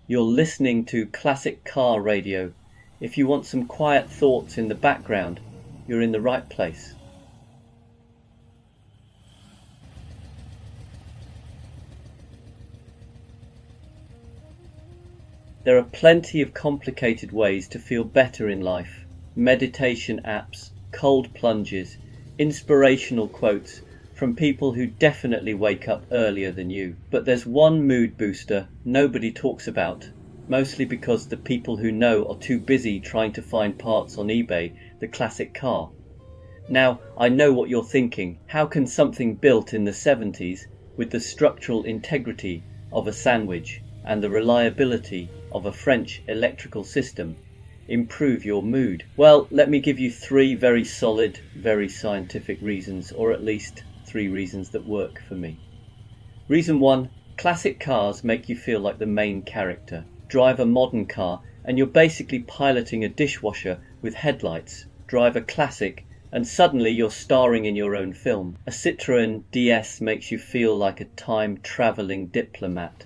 You're listening to classic car radio. If you want some quiet thoughts in the background, you're in the right place. There are plenty of complicated ways to feel better in life. Meditation apps, cold plunges, inspirational quotes from people who definitely wake up earlier than you. But there's one mood booster nobody talks about, mostly because the people who know are too busy trying to find parts on eBay, the classic car. Now, I know what you're thinking. How can something built in the 70s with the structural integrity of a sandwich and the reliability of a French electrical system improve your mood? Well, let me give you three very solid, very scientific reasons, or at least 3 reasons that work for me. Reason 1, classic cars make you feel like the main character. Drive a modern car and you're basically piloting a dishwasher with headlights. Drive a classic and suddenly you're starring in your own film. A Citroën DS makes you feel like a time-travelling diplomat.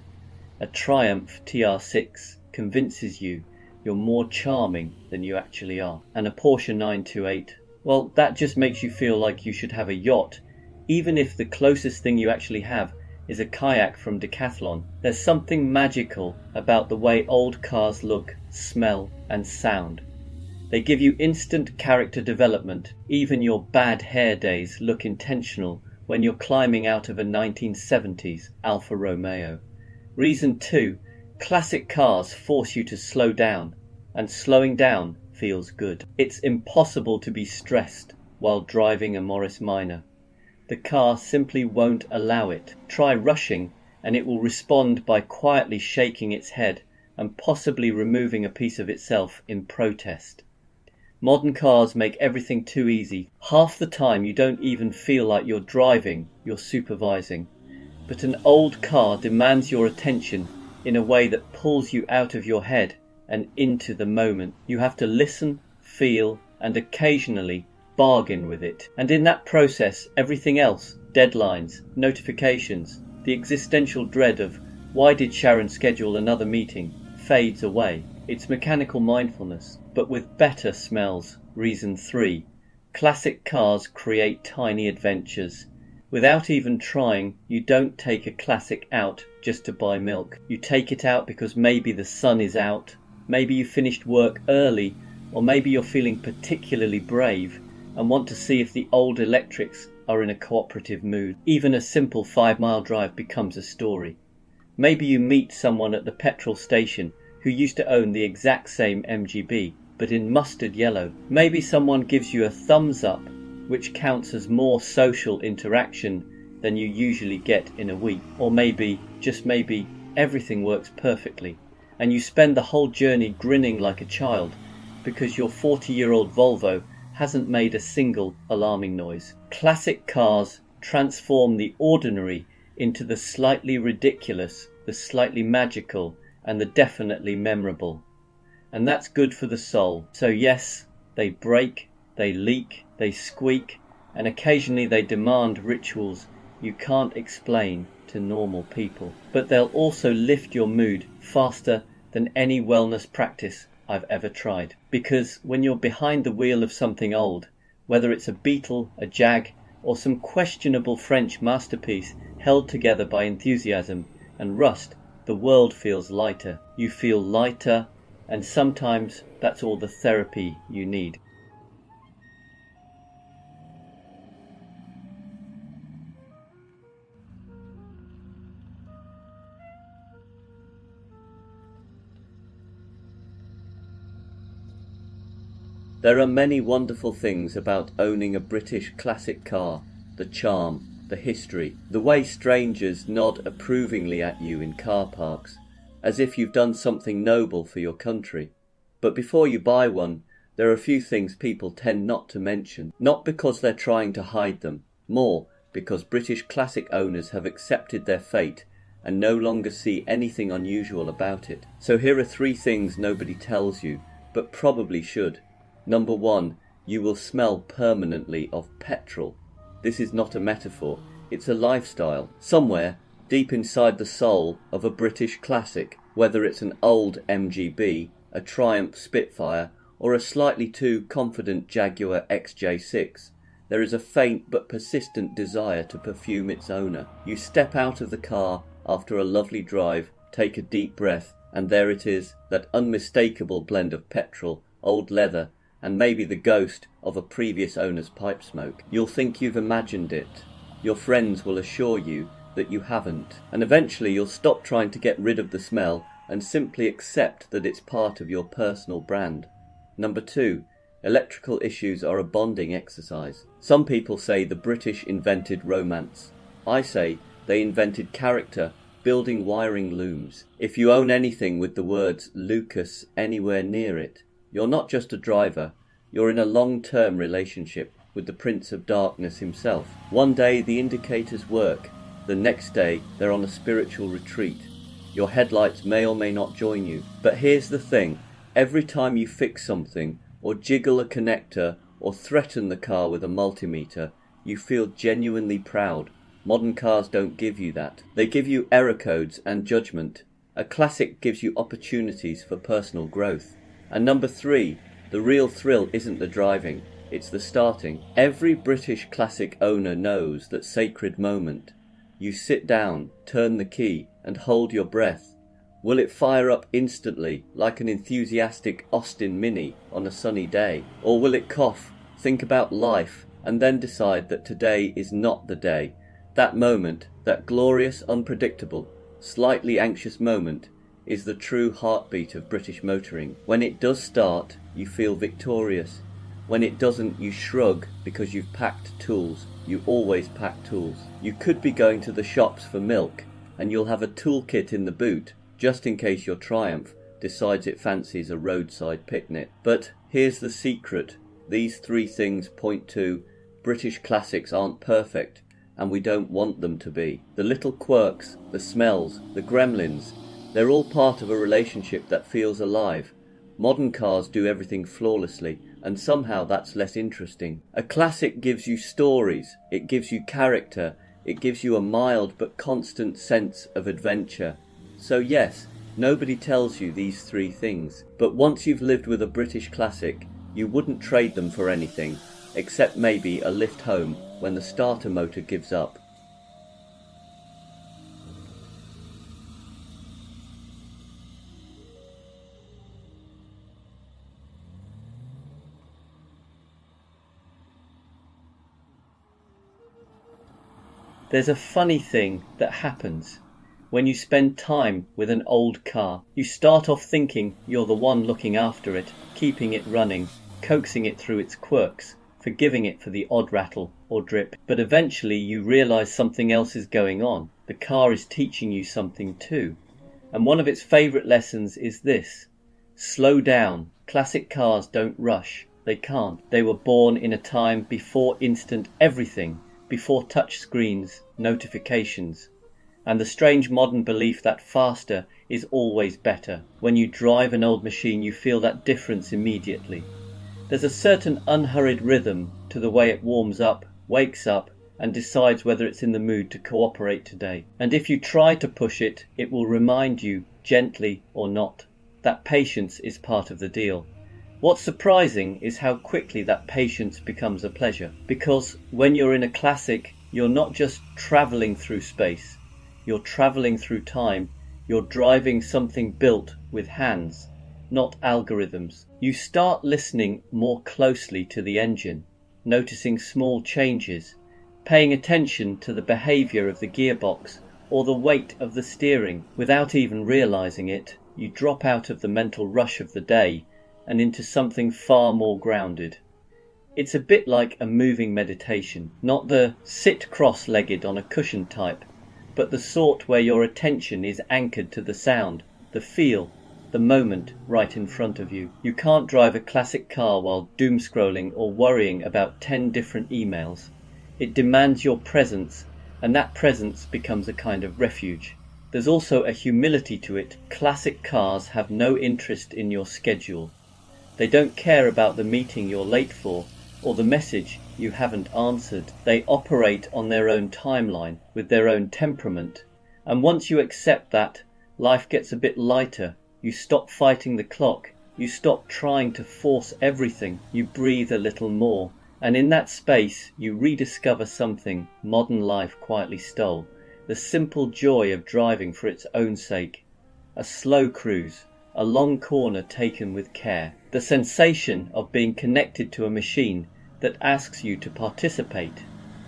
A Triumph TR6 convinces you you're more charming than you actually are. And a Porsche 928, well, that just makes you feel like you should have a yacht, even if the closest thing you actually have is a kayak from Decathlon. There's something magical about the way old cars look, smell, and sound. They give you instant character development. Even your bad hair days look intentional when you're climbing out of a 1970s Alfa Romeo. Reason 2, classic cars force you to slow down, and slowing down feels good. It's impossible to be stressed while driving a Morris Minor. The car simply won't allow it. Try rushing and it will respond by quietly shaking its head and possibly removing a piece of itself in protest. Modern cars make everything too easy. Half the time you don't even feel like you're driving, you're supervising. But an old car demands your attention in a way that pulls you out of your head and into the moment. You have to listen, feel, and occasionally bargain with it. And in that process, everything else, deadlines, notifications, the existential dread of why did Sharon schedule another meeting, fades away. It's mechanical mindfulness, but with better smells. Reason 3, classic cars create tiny adventures. Without even trying, you don't take a classic out just to buy milk. You take it out because maybe the sun is out, maybe you finished work early, or maybe you're feeling particularly brave and want to see if the old electrics are in a cooperative mood. Even a simple 5-mile drive becomes a story. Maybe you meet someone at the petrol station who used to own the exact same MGB, but in mustard yellow. Maybe someone gives you a thumbs up, which counts as more social interaction than you usually get in a week. Or maybe, just maybe, everything works perfectly, and you spend the whole journey grinning like a child because your 40-year-old Volvo hasn't made a single alarming noise. Classic cars transform the ordinary into the slightly ridiculous, the slightly magical, and the definitely memorable. And that's good for the soul. So yes, they break, they leak, they squeak, and occasionally they demand rituals you can't explain to normal people. But they'll also lift your mood faster than any wellness practice I've ever tried. Because when you're behind the wheel of something old, whether it's a Beetle, a Jag, or some questionable French masterpiece held together by enthusiasm and rust, the world feels lighter. You feel lighter, and sometimes that's all the therapy you need. There are many wonderful things about owning a British classic car. The charm, the history, the way strangers nod approvingly at you in car parks, as if you've done something noble for your country. But before you buy one, there are a few things people tend not to mention, not because they're trying to hide them, more because British classic owners have accepted their fate and no longer see anything unusual about it. So here are 3 things nobody tells you, but probably should. Number 1, you will smell permanently of petrol. This is not a metaphor, it's a lifestyle. Somewhere, deep inside the soul of a British classic, whether it's an old MGB, a Triumph Spitfire, or a slightly too confident Jaguar XJ6. There is a faint but persistent desire to perfume its owner. You step out of the car after a lovely drive, take a deep breath, and there it is, that unmistakable blend of petrol, old leather, and maybe the ghost of a previous owner's pipe smoke. You'll think you've imagined it. Your friends will assure you that you haven't, and eventually you'll stop trying to get rid of the smell and simply accept that it's part of your personal brand. Number 2. Electrical issues are a bonding exercise. Some people say the British invented romance. I say they invented character, building wiring looms. If you own anything with the words Lucas anywhere near it, you're not just a driver, you're in a long-term relationship with the Prince of Darkness himself. One day the indicators work, the next day they're on a spiritual retreat. Your headlights may or may not join you, but here's the thing, every time you fix something, or jiggle a connector, or threaten the car with a multimeter, you feel genuinely proud. Modern cars don't give you that. They give you error codes and judgment. A classic gives you opportunities for personal growth. And number 3, the real thrill isn't the driving, it's the starting. Every British classic owner knows that sacred moment. You sit down, turn the key, and hold your breath. Will it fire up instantly, like an enthusiastic Austin Mini on a sunny day? Or will it cough, think about life, and then decide that today is not the day? That moment, that glorious, unpredictable, slightly anxious moment, is the true heartbeat of British motoring. When it does start, you feel victorious. When it doesn't, you shrug because you've packed tools. You always pack tools. You could be going to the shops for milk, and you'll have a toolkit in the boot, just in case your Triumph decides it fancies a roadside picnic. But here's the secret. These 3 things point to British classics aren't perfect, and we don't want them to be. The little quirks, the smells, the gremlins, they're all part of a relationship that feels alive. Modern cars do everything flawlessly, and somehow that's less interesting. A classic gives you stories, it gives you character, it gives you a mild but constant sense of adventure. So yes, nobody tells you these 3 things, but once you've lived with a British classic, you wouldn't trade them for anything, except maybe a lift home when the starter motor gives up. There's a funny thing that happens when you spend time with an old car. You start off thinking you're the one looking after it, keeping it running, coaxing it through its quirks, forgiving it for the odd rattle or drip. But eventually you realize something else is going on. The car is teaching you something too. And one of its favourite lessons is this: slow down. Classic cars don't rush. They can't. They were born in a time before instant everything, before touch screens, notifications, and the strange modern belief that faster is always better. When you drive an old machine, you feel that difference immediately. There's a certain unhurried rhythm to the way it warms up, wakes up, and decides whether it's in the mood to cooperate today. And if you try to push it, it will remind you, gently or not, that patience is part of the deal. What's surprising is how quickly that patience becomes a pleasure, because when you're in a classic, you're not just travelling through space, you're travelling through time, you're driving something built with hands, not algorithms. You start listening more closely to the engine, noticing small changes, paying attention to the behaviour of the gearbox or the weight of the steering. Without even realising it, you drop out of the mental rush of the day and into something far more grounded. It's a bit like a moving meditation, not the sit cross-legged on a cushion type, but the sort where your attention is anchored to the sound, the feel, the moment right in front of you. You can't drive a classic car while doom scrolling or worrying about 10 different emails. It demands your presence, and that presence becomes a kind of refuge. There's also a humility to it. Classic cars have no interest in your schedule. They don't care about the meeting you're late for or the message you haven't answered. They operate on their own timeline with their own temperament. And once you accept that, Life gets a bit lighter. You stop fighting the clock. You stop trying to force everything. You breathe a little more. And in that space, you rediscover something modern life quietly stole. The simple joy of driving for its own sake. A slow cruise, a long corner taken with care. The sensation of being connected to a machine that asks you to participate,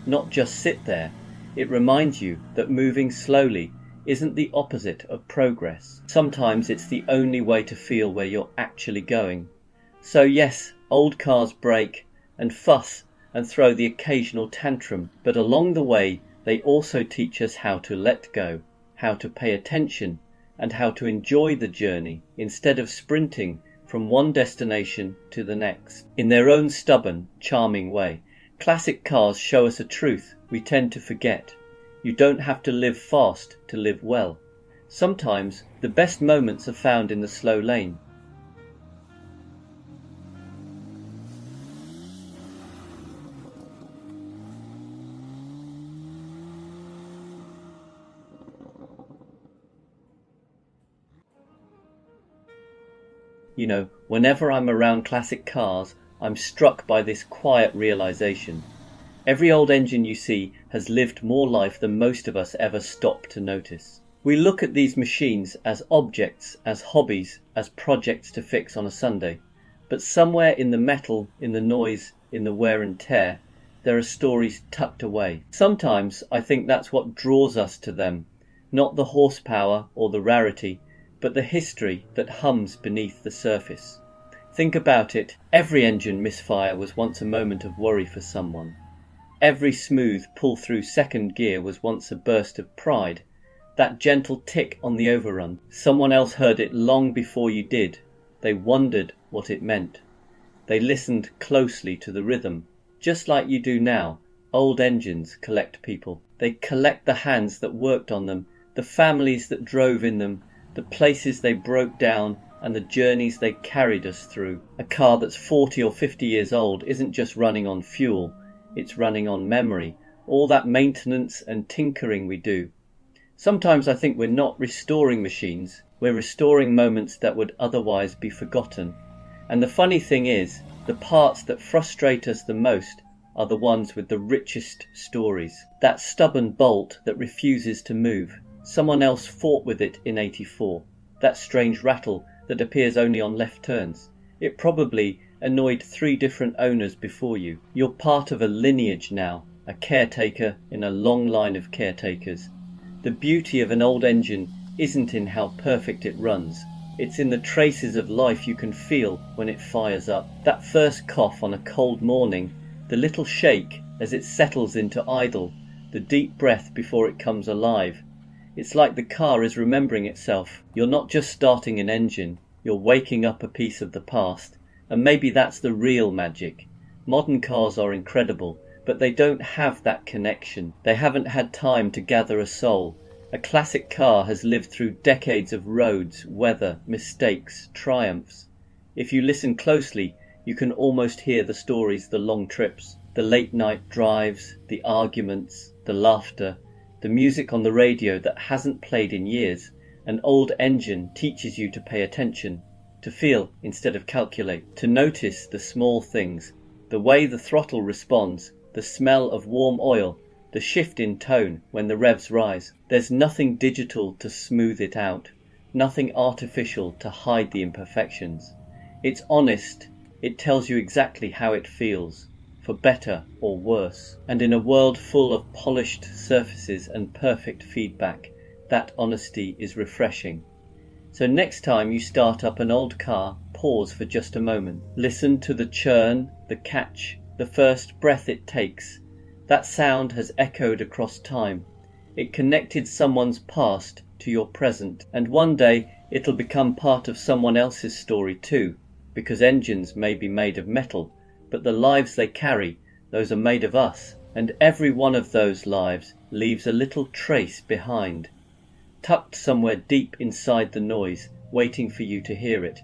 not just sit there. It reminds you that moving slowly isn't the opposite of progress. Sometimes it's the only way to feel where you're actually going. So yes, old cars break and fuss and throw the occasional tantrum, but along the way they also teach us how to let go, how to pay attention, and how to enjoy the journey instead of sprinting from one destination to the next. In their own stubborn, charming way, classic cars show us a truth we tend to forget. You don't have to live fast to live well. Sometimes the best moments are found in the slow lane. You know, whenever I'm around classic cars, I'm struck by this quiet realization. Every old engine you see has lived more life than most of us ever stop to notice. We look at these machines as objects, as hobbies, as projects to fix on a Sunday. But somewhere in the metal, in the noise, in the wear and tear, there are stories tucked away. Sometimes I think that's what draws us to them, not the horsepower or the rarity, but the history that hums beneath the surface. Think about it, every engine misfire was once a moment of worry for someone. Every smooth pull through second gear was once a burst of pride. That gentle tick on the overrun, someone else heard it long before you did. They wondered what it meant. They listened closely to the rhythm. Just like you do now, old engines collect people. They collect the hands that worked on them, the families that drove in them, the places they broke down, and the journeys they carried us through. A car that's 40 or 50 years old isn't just running on fuel, it's running on memory, all that maintenance and tinkering we do. Sometimes I think we're not restoring machines, we're restoring moments that would otherwise be forgotten. And the funny thing is, the parts that frustrate us the most are the ones with the richest stories. That stubborn bolt that refuses to move. Someone else fought with it in '84. That strange rattle that appears only on left turns. It probably annoyed 3 different owners before you. You're part of a lineage now, a caretaker in a long line of caretakers. The beauty of an old engine isn't in how perfect it runs. It's in the traces of life you can feel when it fires up. That first cough on a cold morning, the little shake as it settles into idle, the deep breath before it comes alive. It's like the car is remembering itself. You're not just starting an engine, you're waking up a piece of the past. And maybe that's the real magic. Modern cars are incredible, but they don't have that connection. They haven't had time to gather a soul. A classic car has lived through decades of roads, weather, mistakes, triumphs. If you listen closely, you can almost hear the stories, the long trips, the late night drives, the arguments, the laughter, the music on the radio that hasn't played in years. An old engine teaches you to pay attention, to feel instead of calculate, to notice the small things, the way the throttle responds, the smell of warm oil, the shift in tone when the revs rise. There's nothing digital to smooth it out, nothing artificial to hide the imperfections. It's honest, it tells you exactly how it feels, for better or worse. And in a world full of polished surfaces and perfect feedback, that honesty is refreshing. So next time you start up an old car, pause for just a moment. Listen to the churn, the catch, the first breath it takes. That sound has echoed across time. It connected someone's past to your present, and one day it'll become part of someone else's story too, because engines may be made of metal, but the lives they carry, those are made of us, and every one of those lives leaves a little trace behind, tucked somewhere deep inside the noise, waiting for you to hear it.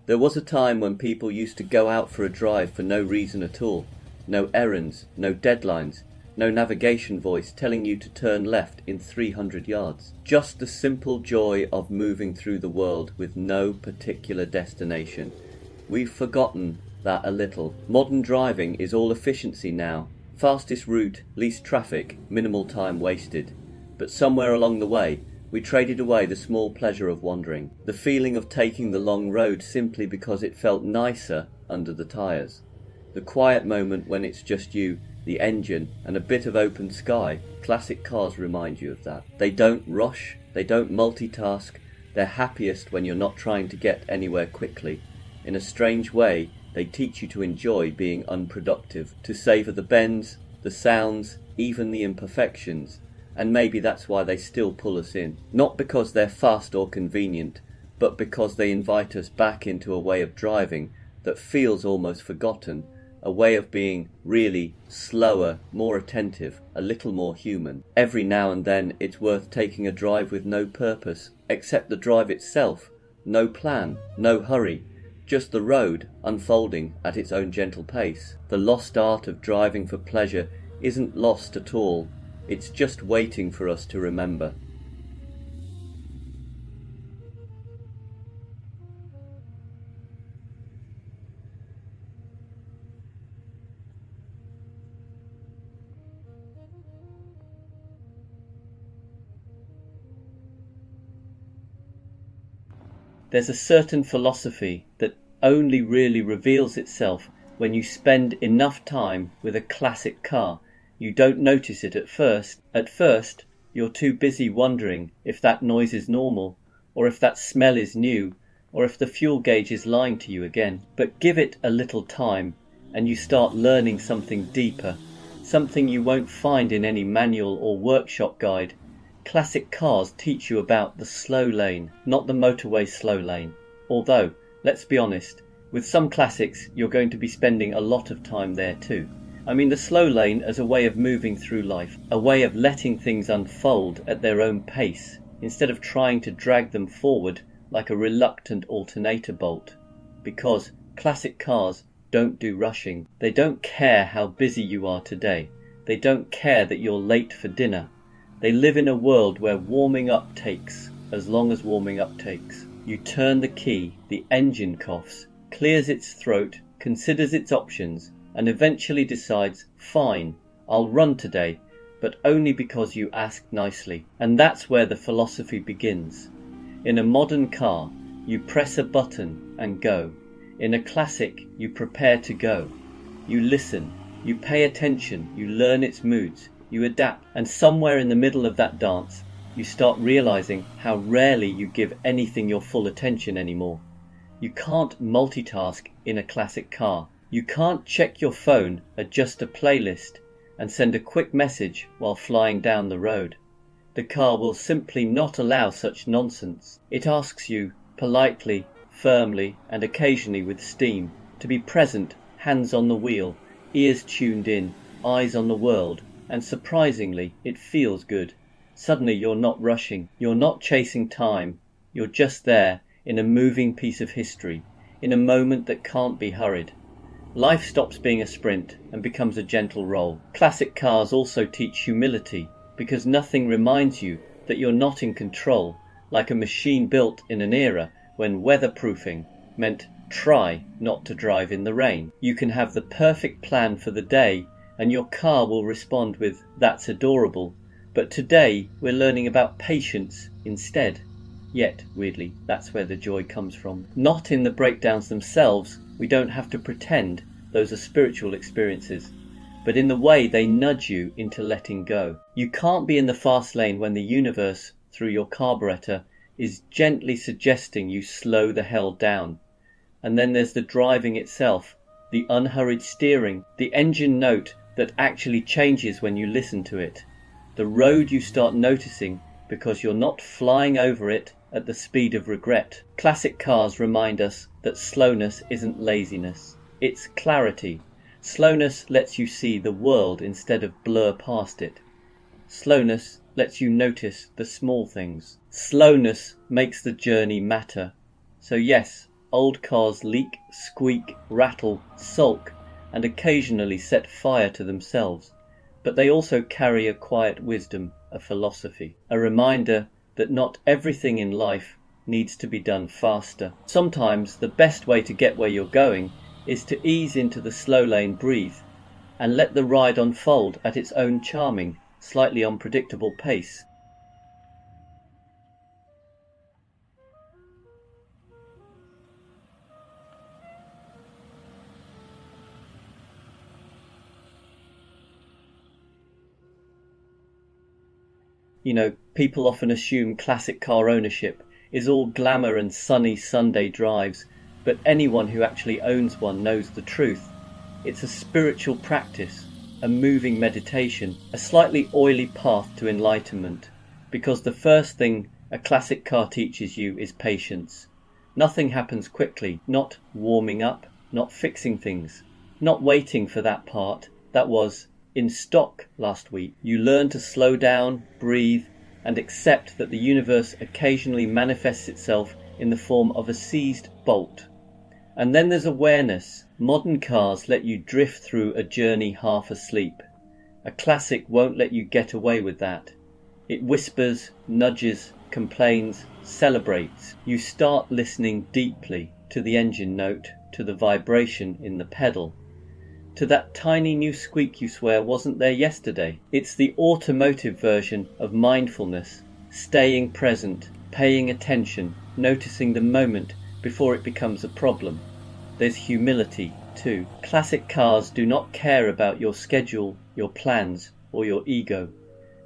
There was a time when people used to go out for a drive for no reason at all. No errands, no deadlines, no navigation voice telling you to turn left in 300 yards. Just the simple joy of moving through the world with no particular destination. We've forgotten that a little. Modern driving is all efficiency now. Fastest route, least traffic, minimal time wasted. But somewhere along the way, we traded away the small pleasure of wandering, the feeling of taking the long road simply because it felt nicer under the tyres, the quiet moment when it's just you, the engine, and a bit of open sky. Classic cars remind you of that. They don't rush, they don't multitask, they're happiest when you're not trying to get anywhere quickly. In a strange way, they teach you to enjoy being unproductive, to savour the bends, the sounds, even the imperfections. And maybe that's why they still pull us in. Not because they're fast or convenient, but because they invite us back into a way of driving that feels almost forgotten, a way of being really slower, more attentive, a little more human. Every now and then it's worth taking a drive with no purpose, except the drive itself. No plan, no hurry, just the road unfolding at its own gentle pace. The lost art of driving for pleasure isn't lost at all. It's just waiting for us to remember. There's a certain philosophy that only really reveals itself when you spend enough time with a classic car. You don't notice it at first. At first, you're too busy wondering if that noise is normal, or if that smell is new, or if the fuel gauge is lying to you again. But give it a little time, and you start learning something deeper, something you won't find in any manual or workshop guide. Classic cars teach you about the slow lane, not the motorway slow lane. Although, let's be honest, with some classics you're going to be spending a lot of time there too. I mean the slow lane as a way of moving through life, a way of letting things unfold at their own pace, instead of trying to drag them forward like a reluctant alternator bolt. Because classic cars don't do rushing. They don't care how busy you are today. They don't care that you're late for dinner. They live in a world where warming up takes as long as warming up takes. You turn the key, the engine coughs, clears its throat, considers its options, and eventually decides, fine, I'll run today, but only because you asked nicely. And that's where the philosophy begins. In a modern car, you press a button and go. In a classic, you prepare to go. You listen, you pay attention, you learn its moods, you adapt, and somewhere in the middle of that dance, you start realizing how rarely you give anything your full attention anymore. You can't multitask in a classic car. You can't check your phone, adjust a playlist, and send a quick message while flying down the road. The car will simply not allow such nonsense. It asks you, politely, firmly, and occasionally with steam, to be present, hands on the wheel, ears tuned in, eyes on the world, and surprisingly, it feels good. Suddenly you're not rushing, you're not chasing time, you're just there in a moving piece of history, in a moment that can't be hurried. Life stops being a sprint and becomes a gentle roll. Classic cars also teach humility, because nothing reminds you that you're not in control, like a machine built in an era when weatherproofing meant try not to drive in the rain. You can have the perfect plan for the day and your car will respond with, that's adorable. But today we're learning about patience instead. Yet, weirdly, that's where the joy comes from. Not in the breakdowns themselves. We don't have to pretend those are spiritual experiences, but in the way they nudge you into letting go. You can't be in the fast lane when the universe, through your carburetor, is gently suggesting you slow the hell down. And then there's the driving itself, the unhurried steering, the engine note that actually changes when you listen to it, the road you start noticing because you're not flying over it at the speed of regret. Classic cars remind us that slowness isn't laziness, it's clarity. Slowness lets you see the world instead of blur past it. Slowness lets you notice the small things. Slowness makes the journey matter. So yes, Old cars leak, squeak, rattle, sulk, and occasionally set fire to themselves, but they also carry a quiet wisdom, a philosophy, a reminder that not everything in life needs to be done faster. Sometimes the best way to get where you're going is to ease into the slow lane, breathe, and let the ride unfold at its own charming, slightly unpredictable pace. You know, people often assume classic car ownership is all glamour and sunny Sunday drives, but anyone who actually owns one knows the truth. It's a spiritual practice, a moving meditation, a slightly oily path to enlightenment, because the first thing a classic car teaches you is patience. Nothing happens quickly, not warming up, not fixing things, not waiting for that part that was in stock last week. You learn to slow down, breathe, and accept that the universe occasionally manifests itself in the form of a seized bolt. And then there's awareness. Modern cars let you drift through a journey half asleep. A classic won't let you get away with that. It whispers, nudges, complains, celebrates. You start listening deeply to the engine note, to the vibration in the pedal, to that tiny new squeak you swear wasn't there yesterday. It's the automotive version of mindfulness, staying present, paying attention, noticing the moment before it becomes a problem. There's humility too. Classic cars do not care about your schedule, your plans, or your ego.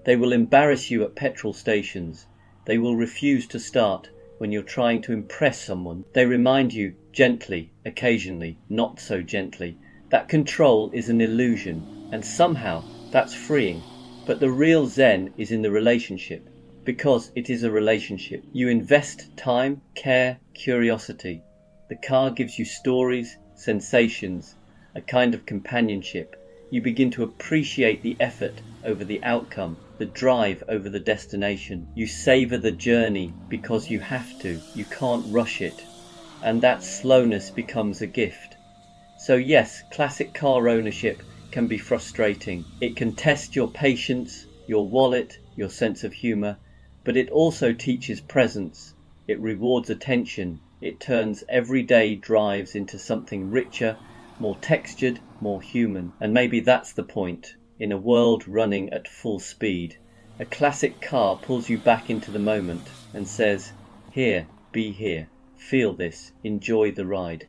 They will embarrass you at petrol stations. They will refuse to start when you're trying to impress someone. They remind you gently, occasionally, not so gently, that control is an illusion, and somehow that's freeing. But the real zen is in the relationship, because it is a relationship. You invest time, care, curiosity. The car gives you stories, sensations, a kind of companionship. You begin to appreciate the effort over the outcome, the drive over the destination. You savor the journey because you have to. You can't rush it. And that slowness becomes a gift. So yes, classic car ownership can be frustrating. It can test your patience, your wallet, your sense of humour, but it also teaches presence. It rewards attention. It turns everyday drives into something richer, more textured, more human. And maybe that's the point. In a world running at full speed, a classic car pulls you back into the moment and says, here, be here, feel this, enjoy the ride.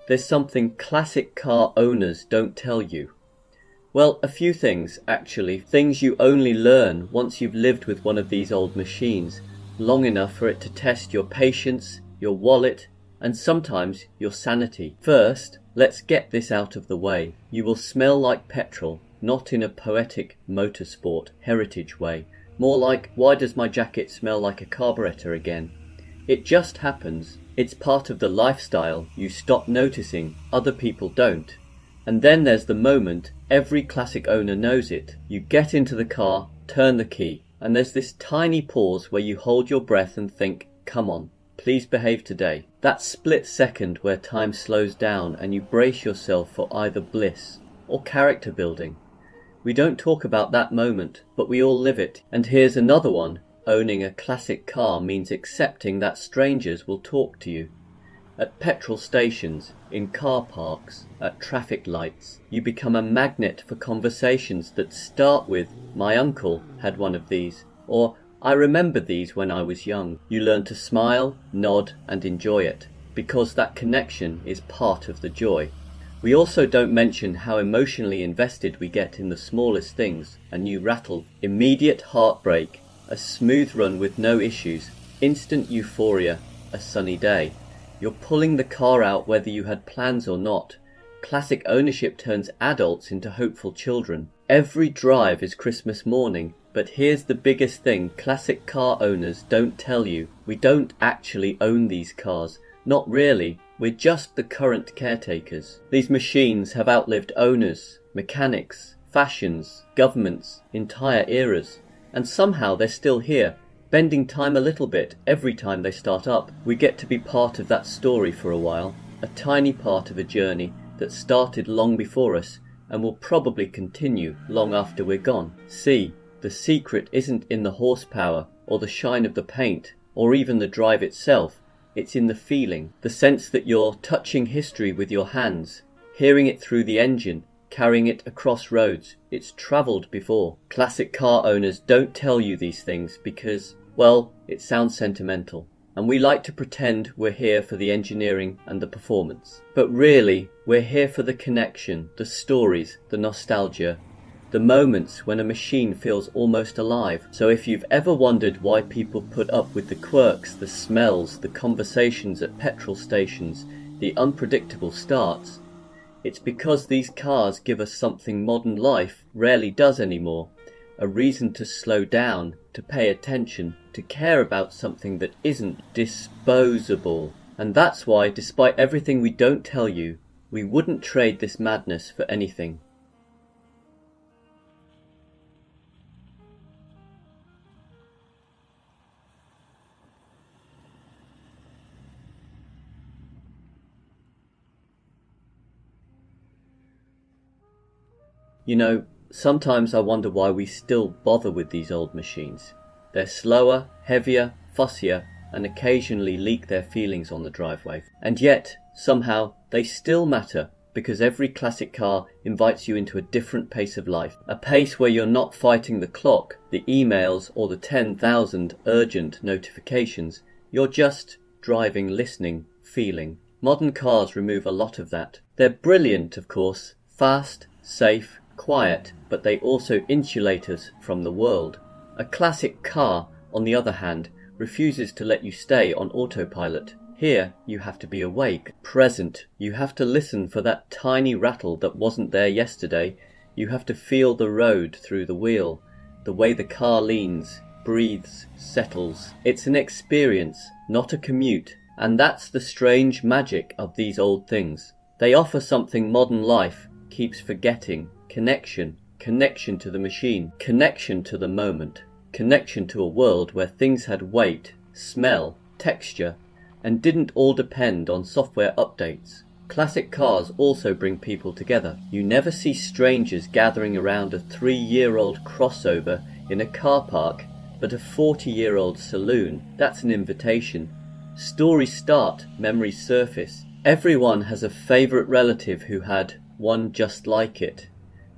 There's something classic car owners don't tell you. Well, a few things, actually. Things you only learn once you've lived with one of these old machines, long enough for it to test your patience, your wallet, and sometimes your sanity. First, let's get this out of the way. You will smell like petrol, not in a poetic motorsport heritage way. More like, why does my jacket smell like a carburetor again? It just happens. It's part of the lifestyle. You stop noticing, other people don't. And then there's the moment, every classic owner knows it. You get into the car, turn the key, and there's this tiny pause where you hold your breath and think, come on, please behave today. That split second where time slows down and you brace yourself for either bliss or character building. We don't talk about that moment, but we all live it. And here's another one. Owning a classic car means accepting that strangers will talk to you. At petrol stations, in car parks, at traffic lights, you become a magnet for conversations that start with, my uncle had one of these, or I remember these when I was young. You learn to smile, nod, and enjoy it, because that connection is part of the joy. We also don't mention how emotionally invested we get in the smallest things, a new rattle, immediate heartbreak, a smooth run with no issues, instant euphoria, a sunny day. You're pulling the car out whether you had plans or not. Classic ownership turns adults into hopeful children. Every drive is Christmas morning, but here's the biggest thing classic car owners don't tell you. We don't actually own these cars. Not really, we're just the current caretakers. These machines have outlived owners, mechanics, fashions, governments, entire eras, and somehow they're still here, bending time a little bit every time they start up. We get to be part of that story for a while, a tiny part of a journey that started long before us and will probably continue long after we're gone. See, the secret isn't in the horsepower or the shine of the paint or even the drive itself. It's in the feeling, the sense that you're touching history with your hands, hearing it through the engine, carrying it across roads. It's travelled before. Classic car owners don't tell you these things because, well, it sounds sentimental. And we like to pretend we're here for the engineering and the performance. But really, we're here for the connection, the stories, the nostalgia, the moments when a machine feels almost alive. So if you've ever wondered why people put up with the quirks, the smells, the conversations at petrol stations, the unpredictable starts, it's because these cars give us something modern life rarely does anymore. A reason to slow down, to pay attention, to care about something that isn't disposable. And that's why, despite everything we don't tell you, we wouldn't trade this madness for anything. You know, sometimes I wonder why we still bother with these old machines. They're slower, heavier, fussier, and occasionally leak their feelings on the driveway. And yet, somehow, they still matter, because every classic car invites you into a different pace of life. A pace where you're not fighting the clock, the emails, or the 10,000 urgent notifications. You're just driving, listening, feeling. Modern cars remove a lot of that. They're brilliant, of course, fast, safe, quiet, but they also insulate us from the world. A classic car, on the other hand, refuses to let you stay on autopilot. Here, you have to be awake, present. You have to listen for that tiny rattle that wasn't there yesterday. You have to feel the road through the wheel, the way the car leans, breathes, settles. It's an experience, not a commute. And that's the strange magic of these old things. They offer something modern life keeps forgetting. Connection to the machine, connection to the moment, connection to a world where things had weight, smell, texture, and didn't all depend on software updates. Classic cars also bring people together. You never see strangers gathering around a 3-year-old crossover in a car park, but a 40-year-old saloon. That's an invitation. Stories start, memories surface. Everyone has a favourite relative who had one just like it.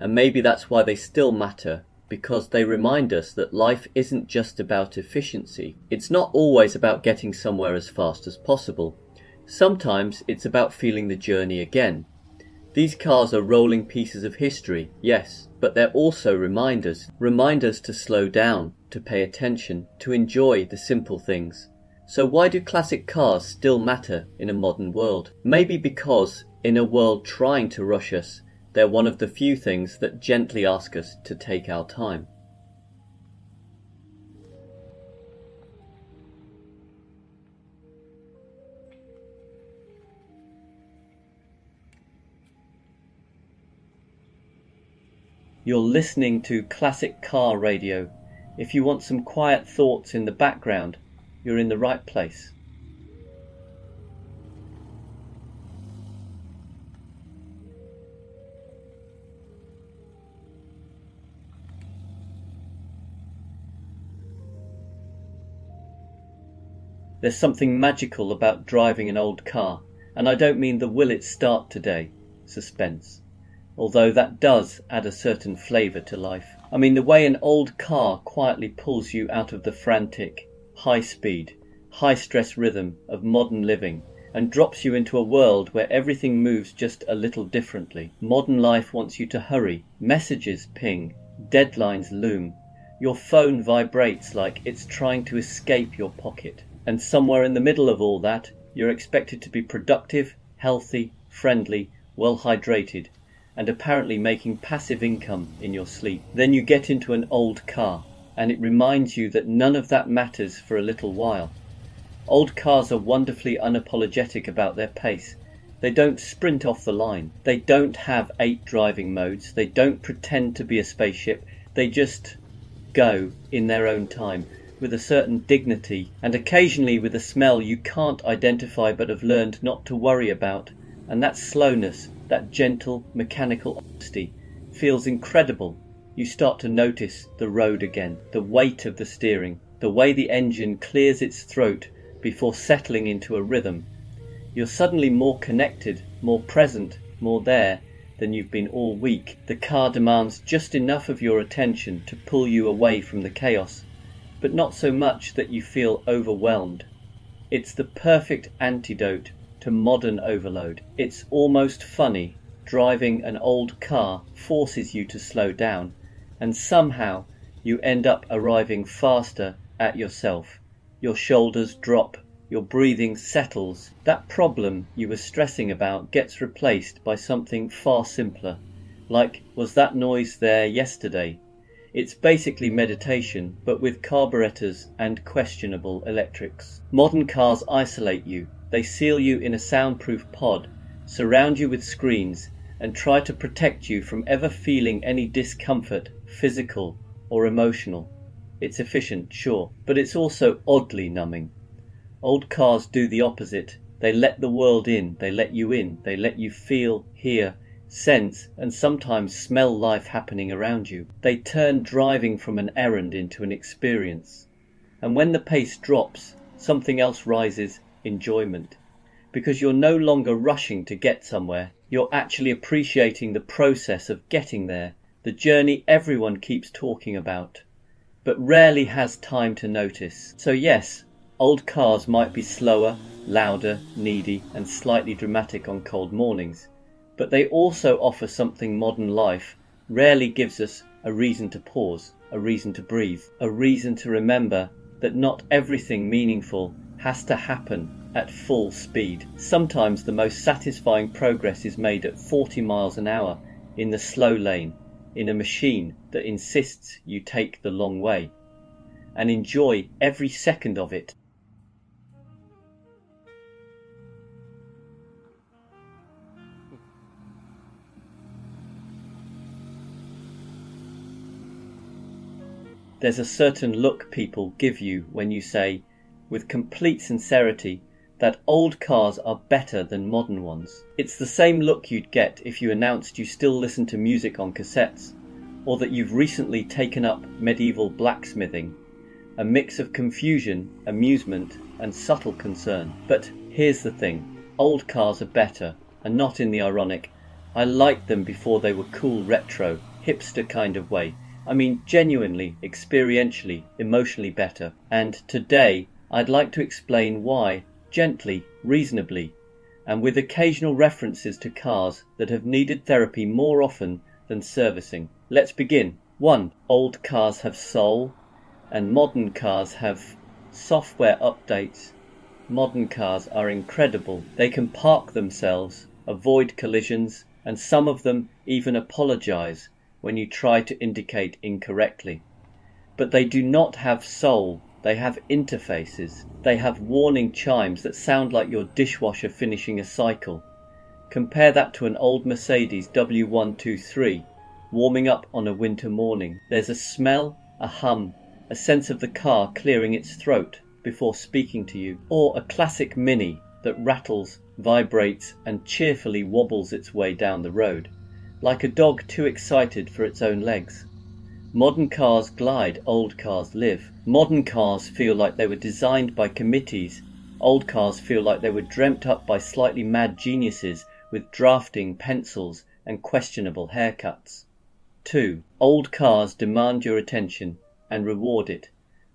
And maybe that's why they still matter, because they remind us that life isn't just about efficiency. It's not always about getting somewhere as fast as possible. Sometimes it's about feeling the journey again. These cars are rolling pieces of history, yes, but they're also reminders to slow down, to pay attention, to enjoy the simple things. So why do classic cars still matter in a modern world? Maybe because, in a world trying to rush us, they're one of the few things that gently ask us to take our time. You're listening to Classic Car Radio. If you want some quiet thoughts in the background, you're in the right place. There's something magical about driving an old car, and I don't mean the will it start today suspense, although that does add a certain flavour to life. I mean the way an old car quietly pulls you out of the frantic, high-speed, high-stress rhythm of modern living and drops you into a world where everything moves just a little differently. Modern life wants you to hurry, messages ping, deadlines loom, your phone vibrates like it's trying to escape your pocket. And somewhere in the middle of all that, you're expected to be productive, healthy, friendly, well hydrated, and apparently making passive income in your sleep. Then you get into an old car, and it reminds you that none of that matters for a little while. Old cars are wonderfully unapologetic about their pace. They don't sprint off the line. They don't have 8 driving modes. They don't pretend to be a spaceship. They just go in their own time, with a certain dignity, and occasionally with a smell you can't identify but have learned not to worry about. And that slowness, that gentle mechanical honesty, feels incredible. You start to notice the road again, the weight of the steering, the way the engine clears its throat before settling into a rhythm. You're suddenly more connected, more present, more there than you've been all week. The car demands just enough of your attention to pull you away from the chaos, but not so much that you feel overwhelmed. It's the perfect antidote to modern overload. It's almost funny. Driving an old car forces you to slow down, and somehow you end up arriving faster at yourself. Your shoulders drop, your breathing settles. That problem you were stressing about gets replaced by something far simpler, like, was that noise there yesterday? It's basically meditation, but with carburetors and questionable electrics. Modern cars isolate you. They seal you in a soundproof pod, surround you with screens, and try to protect you from ever feeling any discomfort, physical or emotional. It's efficient, sure, but it's also oddly numbing. Old cars do the opposite. They let the world in, they let you in, they let you feel, hear, sense, and sometimes smell life happening around you. They turn driving from an errand into an experience. And when the pace drops, something else rises: enjoyment. Because you're no longer rushing to get somewhere, you're actually appreciating the process of getting there, the journey everyone keeps talking about, but rarely has time to notice. So yes, old cars might be slower, louder, needy, and slightly dramatic on cold mornings, but they also offer something modern life rarely gives us: a reason to pause, a reason to breathe, a reason to remember that not everything meaningful has to happen at full speed. Sometimes the most satisfying progress is made at 40 miles an hour in the slow lane, in a machine that insists you take the long way, and enjoy every second of it. There's a certain look people give you when you say, with complete sincerity, that old cars are better than modern ones. It's the same look you'd get if you announced you still listen to music on cassettes, or that you've recently taken up medieval blacksmithing, a mix of confusion, amusement, and subtle concern. But here's the thing, old cars are better, and not in the ironic, I liked them before they were cool retro, hipster kind of way. I mean genuinely, experientially, emotionally better. And today, I'd like to explain why, gently, reasonably, and with occasional references to cars that have needed therapy more often than servicing. Let's begin. 1. Old cars have soul, and modern cars have software updates. Modern cars are incredible. They can park themselves, avoid collisions, and some of them even apologize when you try to indicate incorrectly. But they do not have soul. They have interfaces. They have warning chimes that sound like your dishwasher finishing a cycle. Compare that to an old Mercedes W123 warming up on a winter morning. There's a smell, a hum, a sense of the car clearing its throat before speaking to you. Or a classic Mini that rattles, vibrates, and cheerfully wobbles its way down the road, like a dog too excited for its own legs. Modern cars glide, old cars live. Modern cars feel like they were designed by committees. Old cars feel like they were dreamt up by slightly mad geniuses with drafting pencils and questionable haircuts. 2. Old cars demand your attention and reward it.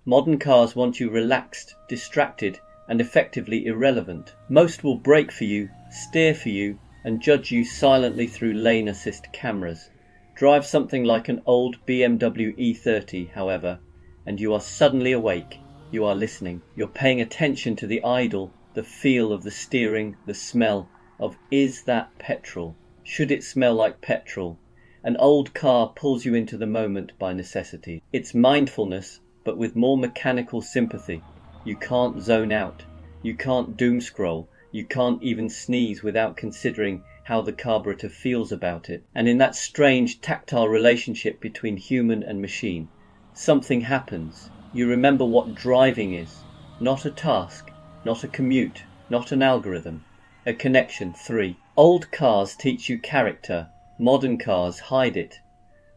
Modern cars want you relaxed, distracted, and effectively irrelevant. Most will brake for you, steer for you, and judge you silently through lane assist cameras. Drive something like an old BMW E30, however, and you are suddenly awake. You are listening. You're paying attention to the idle, the feel of the steering, the smell of, is that petrol? Should it smell like petrol? An old car pulls you into the moment by necessity. It's mindfulness, but with more mechanical sympathy. You can't zone out. You can't doom scroll. You can't even sneeze without considering how the carburetor feels about it. And in that strange tactile relationship between human and machine, something happens. You remember what driving is. Not a task, not a commute, not an algorithm. A connection. 3. Old cars teach you character. Modern cars hide it.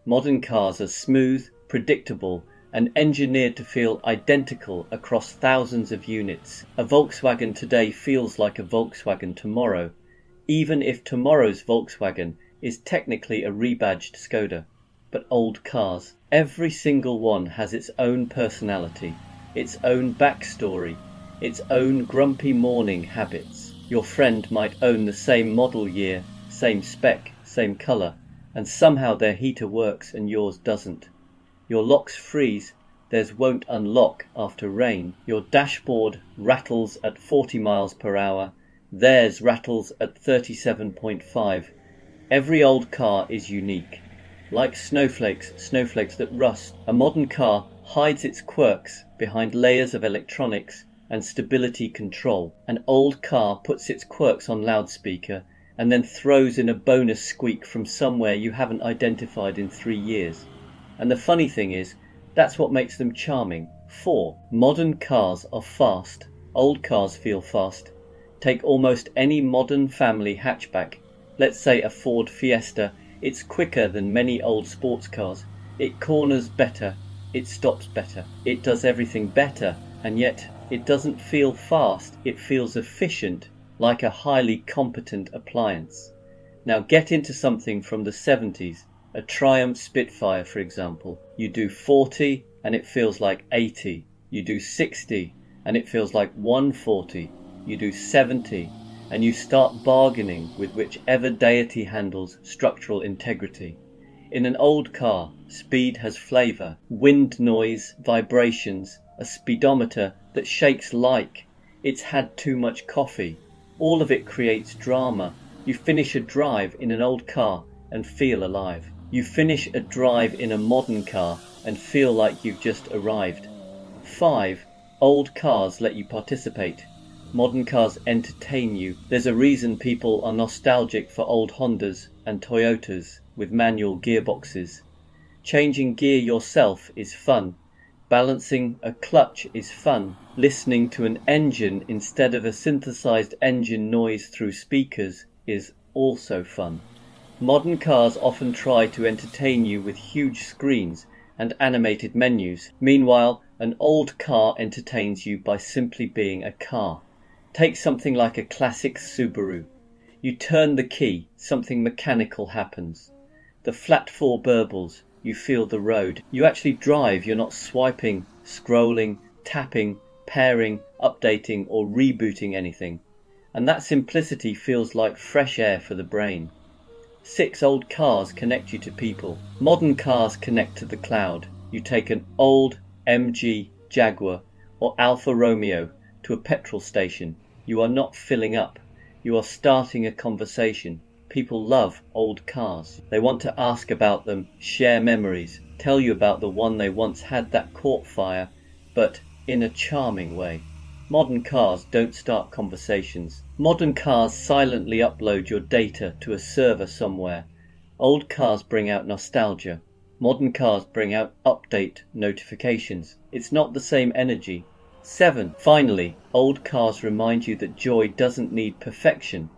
Modern cars are smooth, predictable, and engineered to feel identical across thousands of units. A Volkswagen today feels like a Volkswagen tomorrow, even if tomorrow's Volkswagen is technically a rebadged Skoda. But old cars, every single one has its own personality, its own backstory, its own grumpy morning habits. Your friend might own the same model year, same spec, same colour, and somehow their heater works and yours doesn't. Your locks freeze, theirs won't unlock after rain. Your dashboard rattles at 40 miles per hour, theirs rattles at 37.5. Every old car is unique. Like snowflakes that rust. A modern car hides its quirks behind layers of electronics and stability control. An old car puts its quirks on loudspeaker and then throws in a bonus squeak from somewhere you haven't identified in 3 years. And the funny thing is, that's what makes them charming. 4. Modern cars are fast. Old cars feel fast. Take almost any modern family hatchback. Let's say a Ford Fiesta. It's quicker than many old sports cars. It corners better. It stops better. It does everything better. And yet it doesn't feel fast. It feels efficient, like a highly competent appliance. Now get into something from the 70s. A Triumph Spitfire, for example. You do 40 and it feels like 80. You do 60 and it feels like 140. You do 70 and you start bargaining with whichever deity handles structural integrity. In an old car, speed has flavour, wind noise, vibrations, a speedometer that shakes like it's had too much coffee. All of it creates drama. You finish a drive in an old car and feel alive. You finish a drive in a modern car and feel like you've just arrived. 5. Old cars let you participate. Modern cars entertain you. There's a reason people are nostalgic for old Hondas and Toyotas with manual gearboxes. Changing gear yourself is fun. Balancing a clutch is fun. Listening to an engine instead of a synthesized engine noise through speakers is also fun. Modern cars often try to entertain you with huge screens and animated menus. Meanwhile, an old car entertains you by simply being a car. Take something like a classic Subaru. You turn the key, something mechanical happens. The flat 4 burbles, you feel the road. You actually drive, you're not swiping, scrolling, tapping, pairing, updating or rebooting anything. And that simplicity feels like fresh air for the brain. 6. Old cars connect you to people. Modern cars connect to the cloud. You take an old MG Jaguar or Alfa Romeo to a petrol station. You are not filling up. You are starting a conversation. People love old cars. They want to ask about them, share memories, tell you about the one they once had that caught fire, but in a charming way. Modern cars don't start conversations. Modern cars silently upload your data to a server somewhere. Old cars bring out nostalgia. Modern cars bring out update notifications. It's not the same energy. 7. Finally, old cars remind you that joy doesn't need perfection.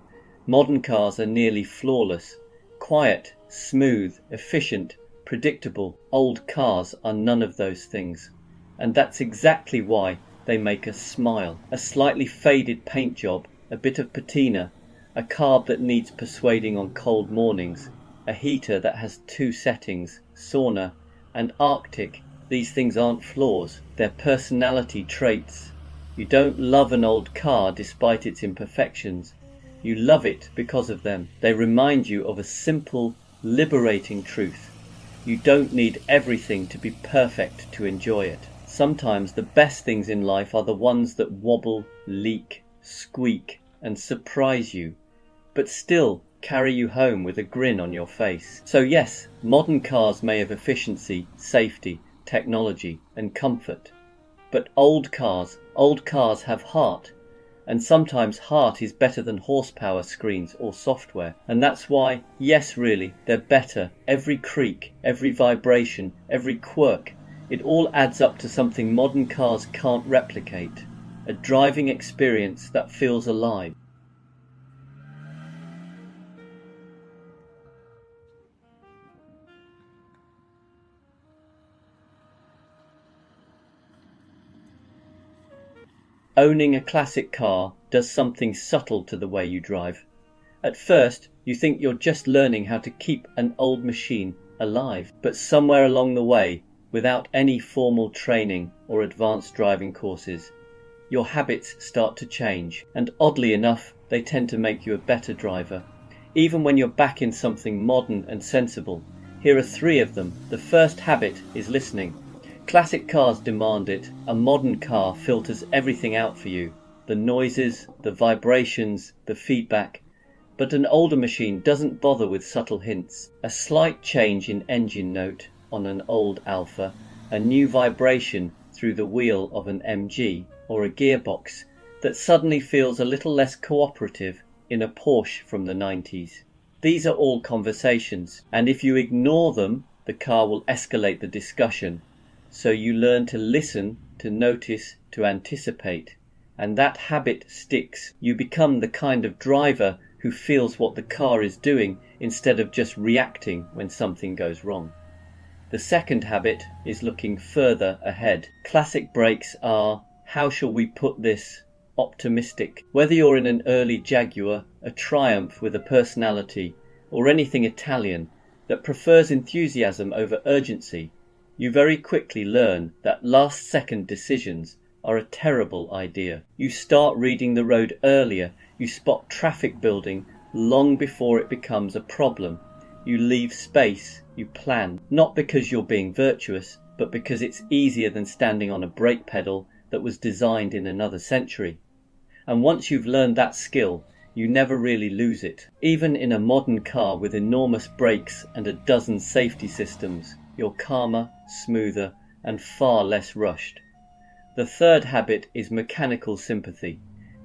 Modern cars are nearly flawless. Quiet, smooth, efficient, predictable. Old cars are none of those things. And that's exactly why they make us smile. A slightly faded paint job, a bit of patina, a carb that needs persuading on cold mornings, a heater that has 2 settings, sauna and Arctic. These things aren't flaws, they're personality traits. You don't love an old car despite its imperfections. You love it because of them. They remind you of a simple, liberating truth. You don't need everything to be perfect to enjoy it. Sometimes the best things in life are the ones that wobble, leak, squeak and surprise you, but still carry you home with a grin on your face. So yes, modern cars may have efficiency, safety, technology and comfort, but old cars have heart, And sometimes heart is better than horsepower screens or software. And that's why, yes really, they're better. Every creak, every vibration, every quirk, it all adds up to something modern cars can't replicate. A driving experience that feels alive. Owning a classic car does something subtle to the way you drive. At first, you think you're just learning how to keep an old machine alive, but somewhere along the way, without any formal training or advanced driving courses, your habits start to change, and oddly enough, they tend to make you a better driver. Even when you're back in something modern and sensible, here are 3 of them. The first habit is listening. Classic cars demand it. A modern car filters everything out for you. The noises, the vibrations, the feedback. But an older machine doesn't bother with subtle hints. A slight change in engine note on an old Alfa, a new vibration through the wheel of an MG, or a gearbox that suddenly feels a little less cooperative in a Porsche from the 90s. These are all conversations, and if you ignore them, the car will escalate the discussion. So you learn to listen, to notice, to anticipate, and that habit sticks. You become the kind of driver who feels what the car is doing instead of just reacting when something goes wrong. The second habit is looking further ahead. Classic brakes are, how shall we put this, optimistic. Whether you're in an early Jaguar, a Triumph with a personality, or anything Italian that prefers enthusiasm over urgency, you very quickly learn that last-second decisions are a terrible idea. You start reading the road earlier, you spot traffic building long before it becomes a problem. You leave space, you plan, not because you're being virtuous, but because it's easier than standing on a brake pedal that was designed in another century. And once you've learned that skill, you never really lose it. Even in a modern car with enormous brakes and a dozen safety systems, you're calmer, smoother, and far less rushed. The third habit is mechanical sympathy.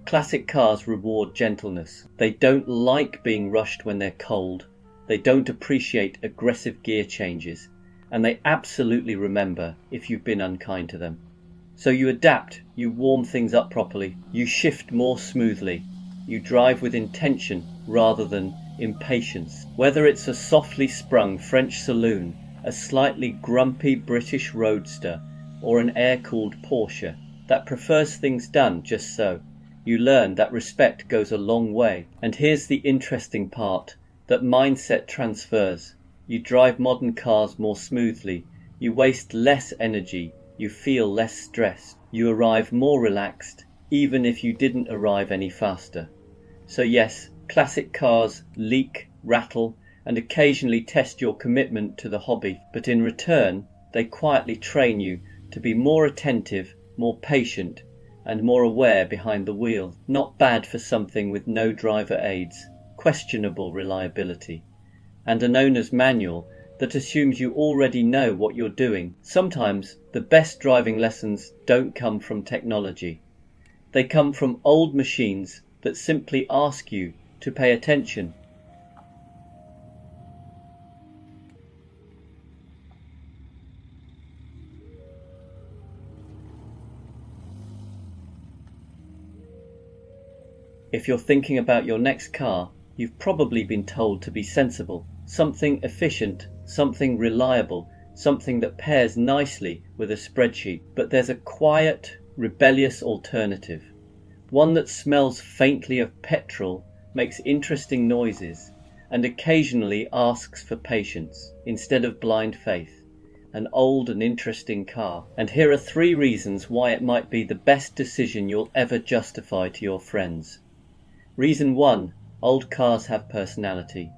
Classic cars reward gentleness. They don't like being rushed when they're cold. They don't appreciate aggressive gear changes. And they absolutely remember if you've been unkind to them. So you adapt, you warm things up properly, you shift more smoothly, you drive with intention rather than impatience. Whether it's a softly sprung French saloon, a slightly grumpy British roadster, or an air-cooled Porsche that prefers things done just so, you learn that respect goes a long way. And here's the interesting part, that mindset transfers. You drive modern cars more smoothly, you waste less energy, you feel less stressed, you arrive more relaxed, even if you didn't arrive any faster. So yes, classic cars leak, rattle, and occasionally test your commitment to the hobby, but in return, they quietly train you to be more attentive, more patient, and more aware behind the wheel. Not bad for something with no driver aids, questionable reliability, and an owner's manual that assumes you already know what you're doing. Sometimes the best driving lessons don't come from technology. They come from old machines that simply ask you to pay attention. If you're thinking about your next car, you've probably been told to be sensible, something efficient, something reliable, something that pairs nicely with a spreadsheet. But there's a quiet, rebellious alternative. One that smells faintly of petrol, makes interesting noises, and occasionally asks for patience instead of blind faith. An old and interesting car. And here are 3 reasons why it might be the best decision you'll ever justify to your friends. Reason 1. Old cars have personality.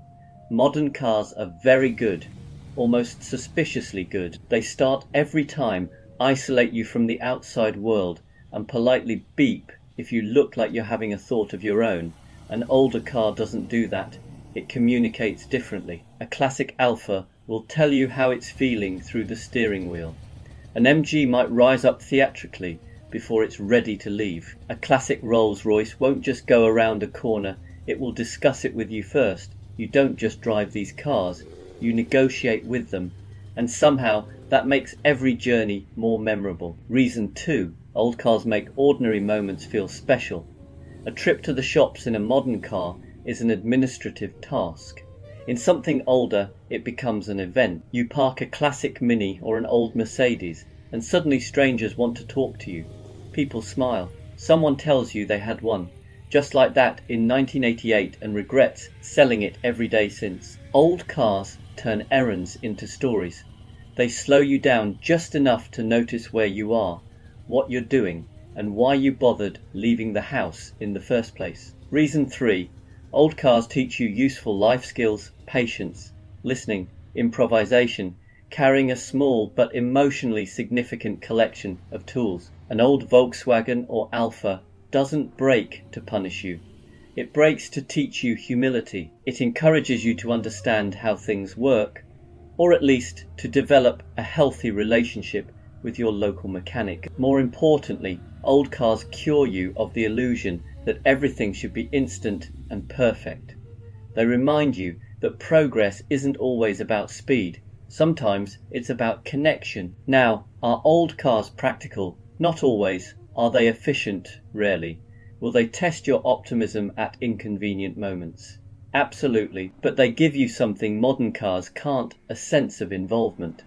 Modern cars are very good, almost suspiciously good. They start every time, isolate you from the outside world, and politely beep if you look like you're having a thought of your own. An older car doesn't do that. It communicates differently. A classic Alfa will tell you how it's feeling through the steering wheel. An MG might rise up theatrically, before it's ready to leave. A classic Rolls-Royce won't just go around a corner, it will discuss it with you first. You don't just drive these cars, you negotiate with them, and somehow that makes every journey more memorable. Reason 2, old cars make ordinary moments feel special. A trip to the shops in a modern car is an administrative task. In something older, it becomes an event. You park a classic Mini or an old Mercedes, and suddenly strangers want to talk to you. People smile. Someone tells you they had one, just like that in 1988, and regrets selling it every day since. Old cars turn errands into stories. They slow you down just enough to notice where you are, what you're doing, and why you bothered leaving the house in the first place. Reason 3, old cars teach you useful life skills, patience, listening, improvisation, carrying a small but emotionally significant collection of tools. An old Volkswagen or Alfa doesn't break to punish you. It breaks to teach you humility. It encourages you to understand how things work, or at least to develop a healthy relationship with your local mechanic. More importantly, old cars cure you of the illusion that everything should be instant and perfect. They remind you that progress isn't always about speed. Sometimes it's about connection. Now, are old cars practical? Not always. Are they efficient? Rarely. Will they test your optimism at inconvenient moments? Absolutely. But they give you something modern cars can't, a sense of involvement.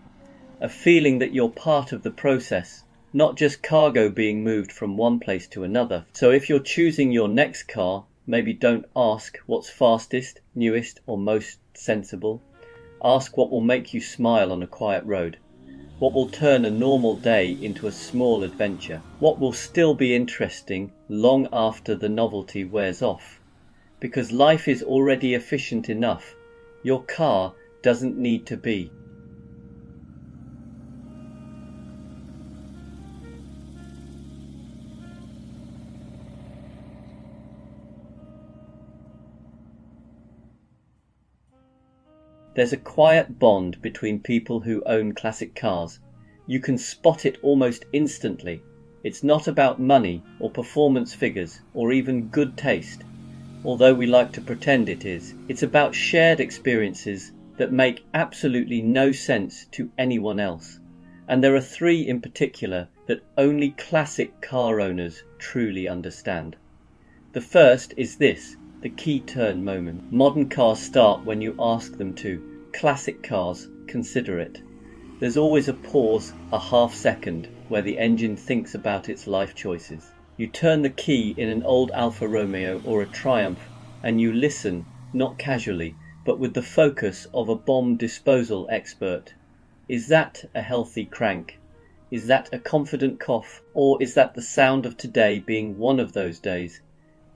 A feeling that you're part of the process, not just cargo being moved from one place to another. So if you're choosing your next car, maybe don't ask what's fastest, newest, or most sensible. Ask what will make you smile on a quiet road. What will turn a normal day into a small adventure? What will still be interesting long after the novelty wears off? Because life is already efficient enough. Your car doesn't need to be. There's a quiet bond between people who own classic cars. You can spot it almost instantly. It's not about money or performance figures or even good taste, although we like to pretend it is. It's about shared experiences that make absolutely no sense to anyone else. And there are 3 in particular that only classic car owners truly understand. The first is this, the key turn moment. Modern cars start when you ask them to. Classic cars consider it. There's always a pause, a half second, where the engine thinks about its life choices. You turn the key in an old Alfa Romeo or a Triumph, and you listen, not casually, but with the focus of a bomb disposal expert. Is that a healthy crank? Is that a confident cough? Or is that the sound of today being one of those days?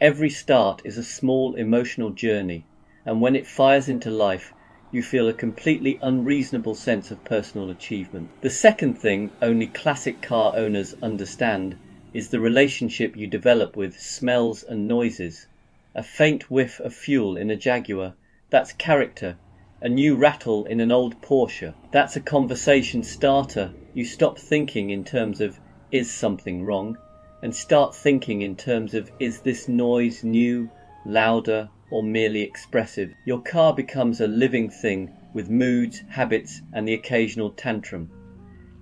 Every start is a small emotional journey, and when it fires into life, you feel a completely unreasonable sense of personal achievement. The second thing only classic car owners understand is the relationship you develop with smells and noises. A faint whiff of fuel in a Jaguar, that's character. A new rattle in an old Porsche, that's a conversation starter. You stop thinking in terms of, is something wrong? And start thinking in terms of, is this noise new, louder, or merely expressive? Your car becomes a living thing with moods, habits, and the occasional tantrum.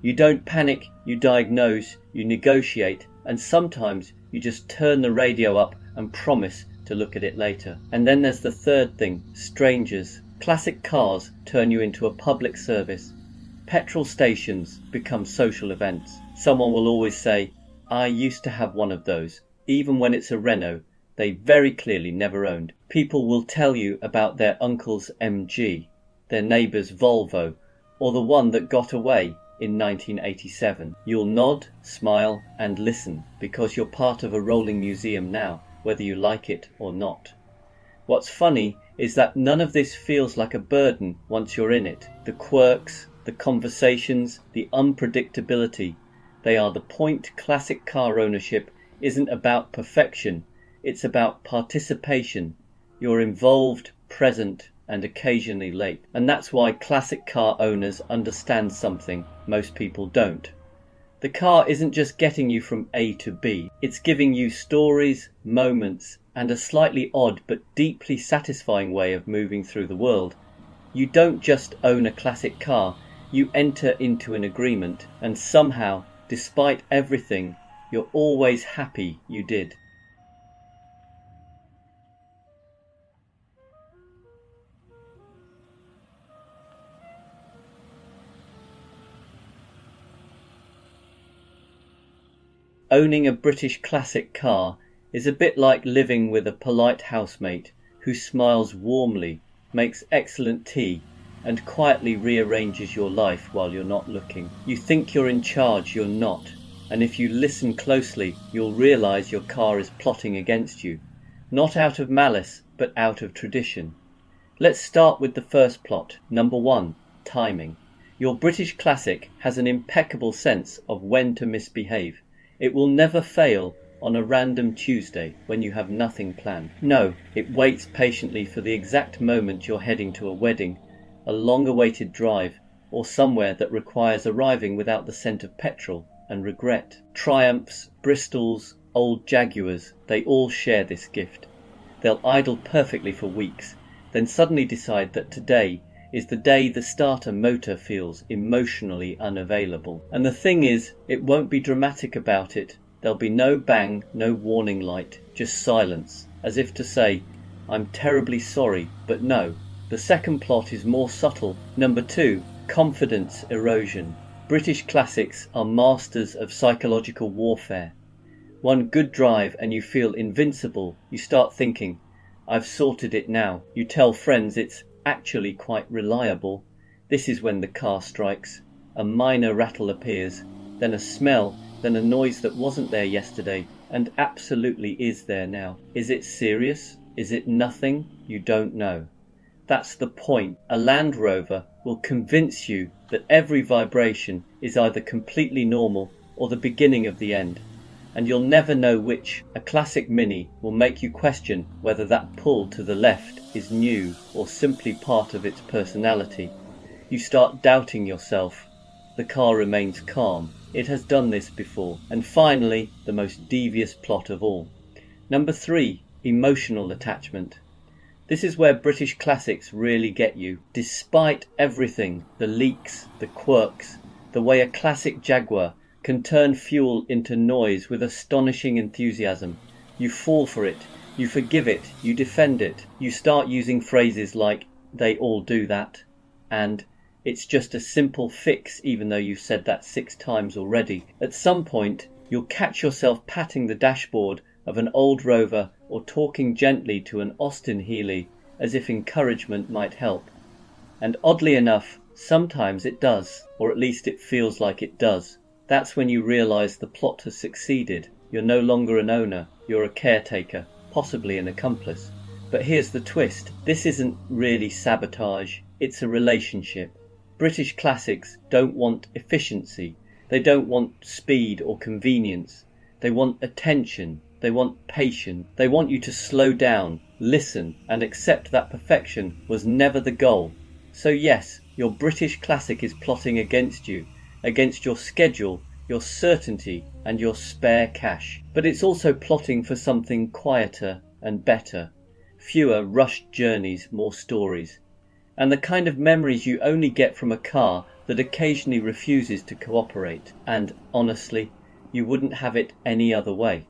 You don't panic, you diagnose, you negotiate, and sometimes you just turn the radio up and promise to look at it later. And then there's the third thing, strangers. Classic cars turn you into a public service. Petrol stations become social events. Someone will always say, I used to have one of those, even when it's a Renault they very clearly never owned. People will tell you about their uncle's MG, their neighbour's Volvo, or the one that got away in 1987. You'll nod, smile, and listen, because you're part of a rolling museum now, whether you like it or not. What's funny is that none of this feels like a burden once you're in it. The quirks, the conversations, the unpredictability, they are the point. Classic car ownership isn't about perfection, it's about participation. You're involved, present, and occasionally late. And that's why classic car owners understand something most people don't. The car isn't just getting you from A to B, it's giving you stories, moments, and a slightly odd but deeply satisfying way of moving through the world. You don't just own a classic car, you enter into an agreement, and somehow, despite everything, you're always happy you did. Owning a British classic car is a bit like living with a polite housemate who smiles warmly, makes excellent tea, and quietly rearranges your life while you're not looking. You think you're in charge, you're not, and if you listen closely, you'll realise your car is plotting against you, not out of malice, but out of tradition. Let's start with the first plot. Number 1, timing. Your British classic has an impeccable sense of when to misbehave. It will never fail on a random Tuesday when you have nothing planned. No, it waits patiently for the exact moment you're heading to a wedding, a long-awaited drive, or somewhere that requires arriving without the scent of petrol and regret. Triumphs, Bristols, old Jaguars, they all share this gift. They'll idle perfectly for weeks, then suddenly decide that today is the day the starter motor feels emotionally unavailable. And the thing is, it won't be dramatic about it. There'll be no bang, no warning light, just silence, as if to say, I'm terribly sorry, but no. The second plot is more subtle. Number 2, confidence erosion. British classics are masters of psychological warfare. One good drive and you feel invincible. You start thinking, I've sorted it now. You tell friends it's actually quite reliable. This is when the car strikes. A minor rattle appears, then a smell, then a noise that wasn't there yesterday and absolutely is there now. Is it serious? Is it nothing? You don't know. That's the point. A Land Rover will convince you that every vibration is either completely normal or the beginning of the end, and you'll never know which. A classic Mini will make you question whether that pull to the left is new or simply part of its personality. You start doubting yourself. The car remains calm. It has done this before. And finally, the most devious plot of all. Number 3, emotional attachment. This is where British classics really get you. Despite everything, the leaks, the quirks, the way a classic Jaguar can turn fuel into noise with astonishing enthusiasm, you fall for it, you forgive it, you defend it. You start using phrases like, they all do that, and it's just a simple fix even though you've said that 6 times already. At some point, you'll catch yourself patting the dashboard of an old Rover or talking gently to an Austin Healey as if encouragement might help. And oddly enough, sometimes it does, or at least it feels like it does. That's when you realise the plot has succeeded. You're no longer an owner, you're a caretaker, possibly an accomplice. But here's the twist. This isn't really sabotage, it's a relationship. British classics don't want efficiency. They don't want speed or convenience. They want attention. They want patience. They want you to slow down, listen, and accept that perfection was never the goal. So yes, your British classic is plotting against you, against your schedule, your certainty, and your spare cash. But it's also plotting for something quieter and better. Fewer rushed journeys, more stories. And the kind of memories you only get from a car that occasionally refuses to cooperate. And honestly, you wouldn't have it any other way.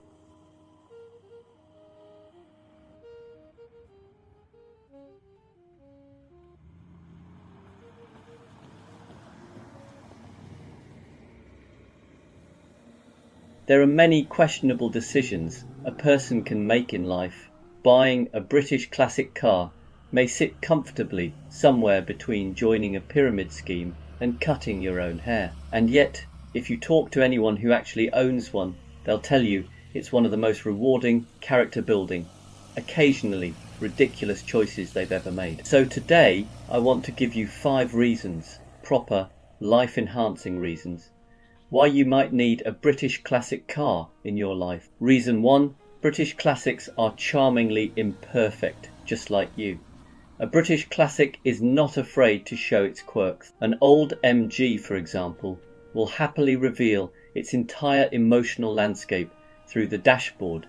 There are many questionable decisions a person can make in life. Buying a British classic car may sit comfortably somewhere between joining a pyramid scheme and cutting your own hair. And yet, if you talk to anyone who actually owns one, they'll tell you it's one of the most rewarding, character building, occasionally ridiculous choices they've ever made. So today, I want to give you 5 reasons, proper, life-enhancing reasons, why you might need a British classic car in your life. Reason 1, British classics are charmingly imperfect, just like you. A British classic is not afraid to show its quirks. An old MG, for example, will happily reveal its entire emotional landscape through the dashboard.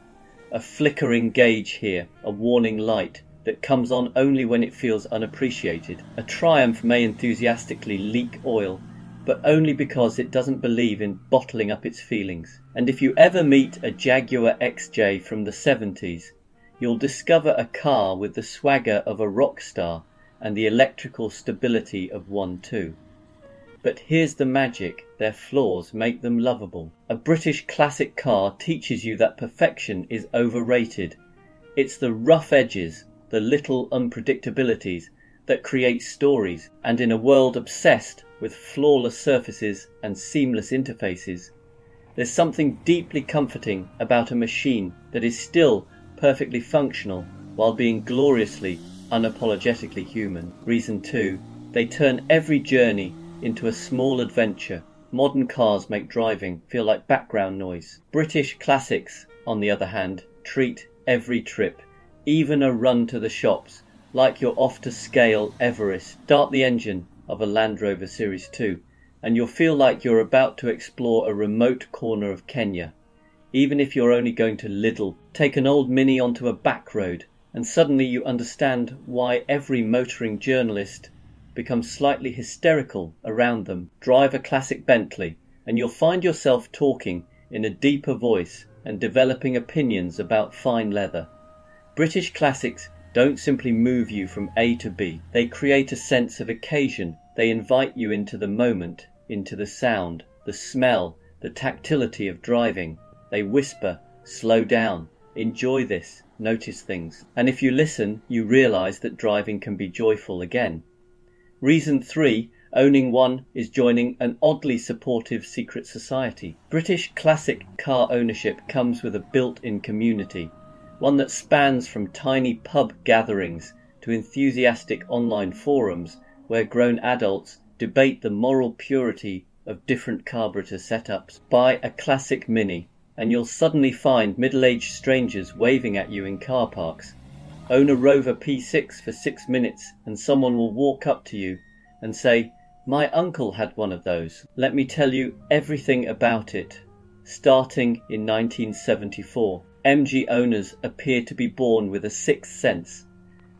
A flickering gauge here, a warning light that comes on only when it feels unappreciated. A Triumph may enthusiastically leak oil, but only because it doesn't believe in bottling up its feelings. And if you ever meet a Jaguar XJ from the 70s, you'll discover a car with the swagger of a rock star and the electrical stability of one too. But here's the magic, their flaws make them lovable. A British classic car teaches you that perfection is overrated. It's the rough edges, the little unpredictabilities that create stories, and in a world obsessed with flawless surfaces and seamless interfaces, there's something deeply comforting about a machine that is still perfectly functional while being gloriously, unapologetically human. Reason 2, they turn every journey into a small adventure. Modern cars make driving feel like background noise. British classics, on the other hand, treat every trip, even a run to the shops, like you're off to scale Everest. Start the engine of a Land Rover Series 2 and you'll feel like you're about to explore a remote corner of Kenya. Even if you're only going to Lidl, take an old Mini onto a back road and suddenly you understand why every motoring journalist becomes slightly hysterical around them. Drive a classic Bentley and you'll find yourself talking in a deeper voice and developing opinions about fine leather. British classics don't simply move you from A to B. They create a sense of occasion. They invite you into the moment, into the sound, the smell, the tactility of driving. They whisper, slow down, enjoy this, notice things. And if you listen, you realize that driving can be joyful again. Reason 3, owning one is joining an oddly supportive secret society. British classic car ownership comes with a built-in community, one that spans from tiny pub gatherings to enthusiastic online forums where grown adults debate the moral purity of different carburetor setups. Buy a classic Mini and you'll suddenly find middle-aged strangers waving at you in car parks. Own a Rover P6 for 6 minutes and someone will walk up to you and say, "My uncle had one of those. Let me tell you everything about it." Starting in 1974, MG owners appear to be born with a sixth sense.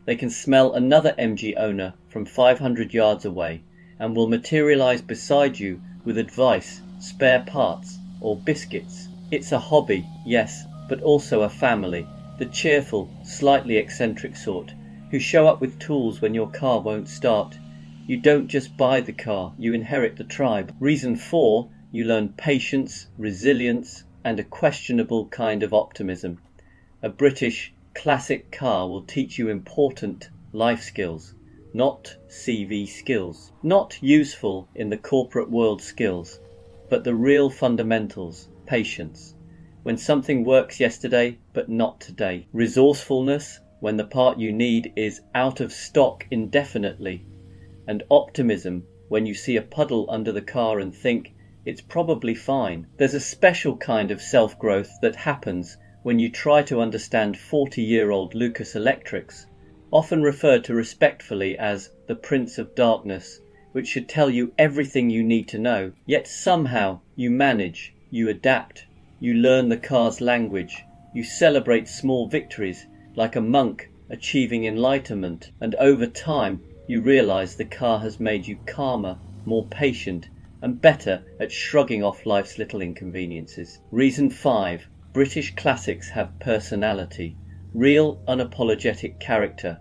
They can smell another MG owner from 500 yards away and will materialize beside you with advice, spare parts, or biscuits. It's a hobby, yes, but also a family. The cheerful, slightly eccentric sort, who show up with tools when your car won't start. You don't just buy the car, you inherit the tribe. Reason 4, you learn patience, resilience, and a questionable kind of optimism. A British classic car will teach you important life skills, not CV skills. Not useful in the corporate world skills, but the real fundamentals, patience. When something works yesterday, but not today. Resourcefulness, when the part you need is out of stock indefinitely. And optimism, when you see a puddle under the car and think, it's probably fine. There's a special kind of self-growth that happens when you try to understand 40-year-old Lucas Electrics, often referred to respectfully as the Prince of Darkness, which should tell you everything you need to know, yet somehow you manage, you adapt, you learn the car's language, you celebrate small victories like a monk achieving enlightenment, and over time you realize the car has made you calmer, more patient, and better at shrugging off life's little inconveniences. Reason 5, British classics have personality, real unapologetic character.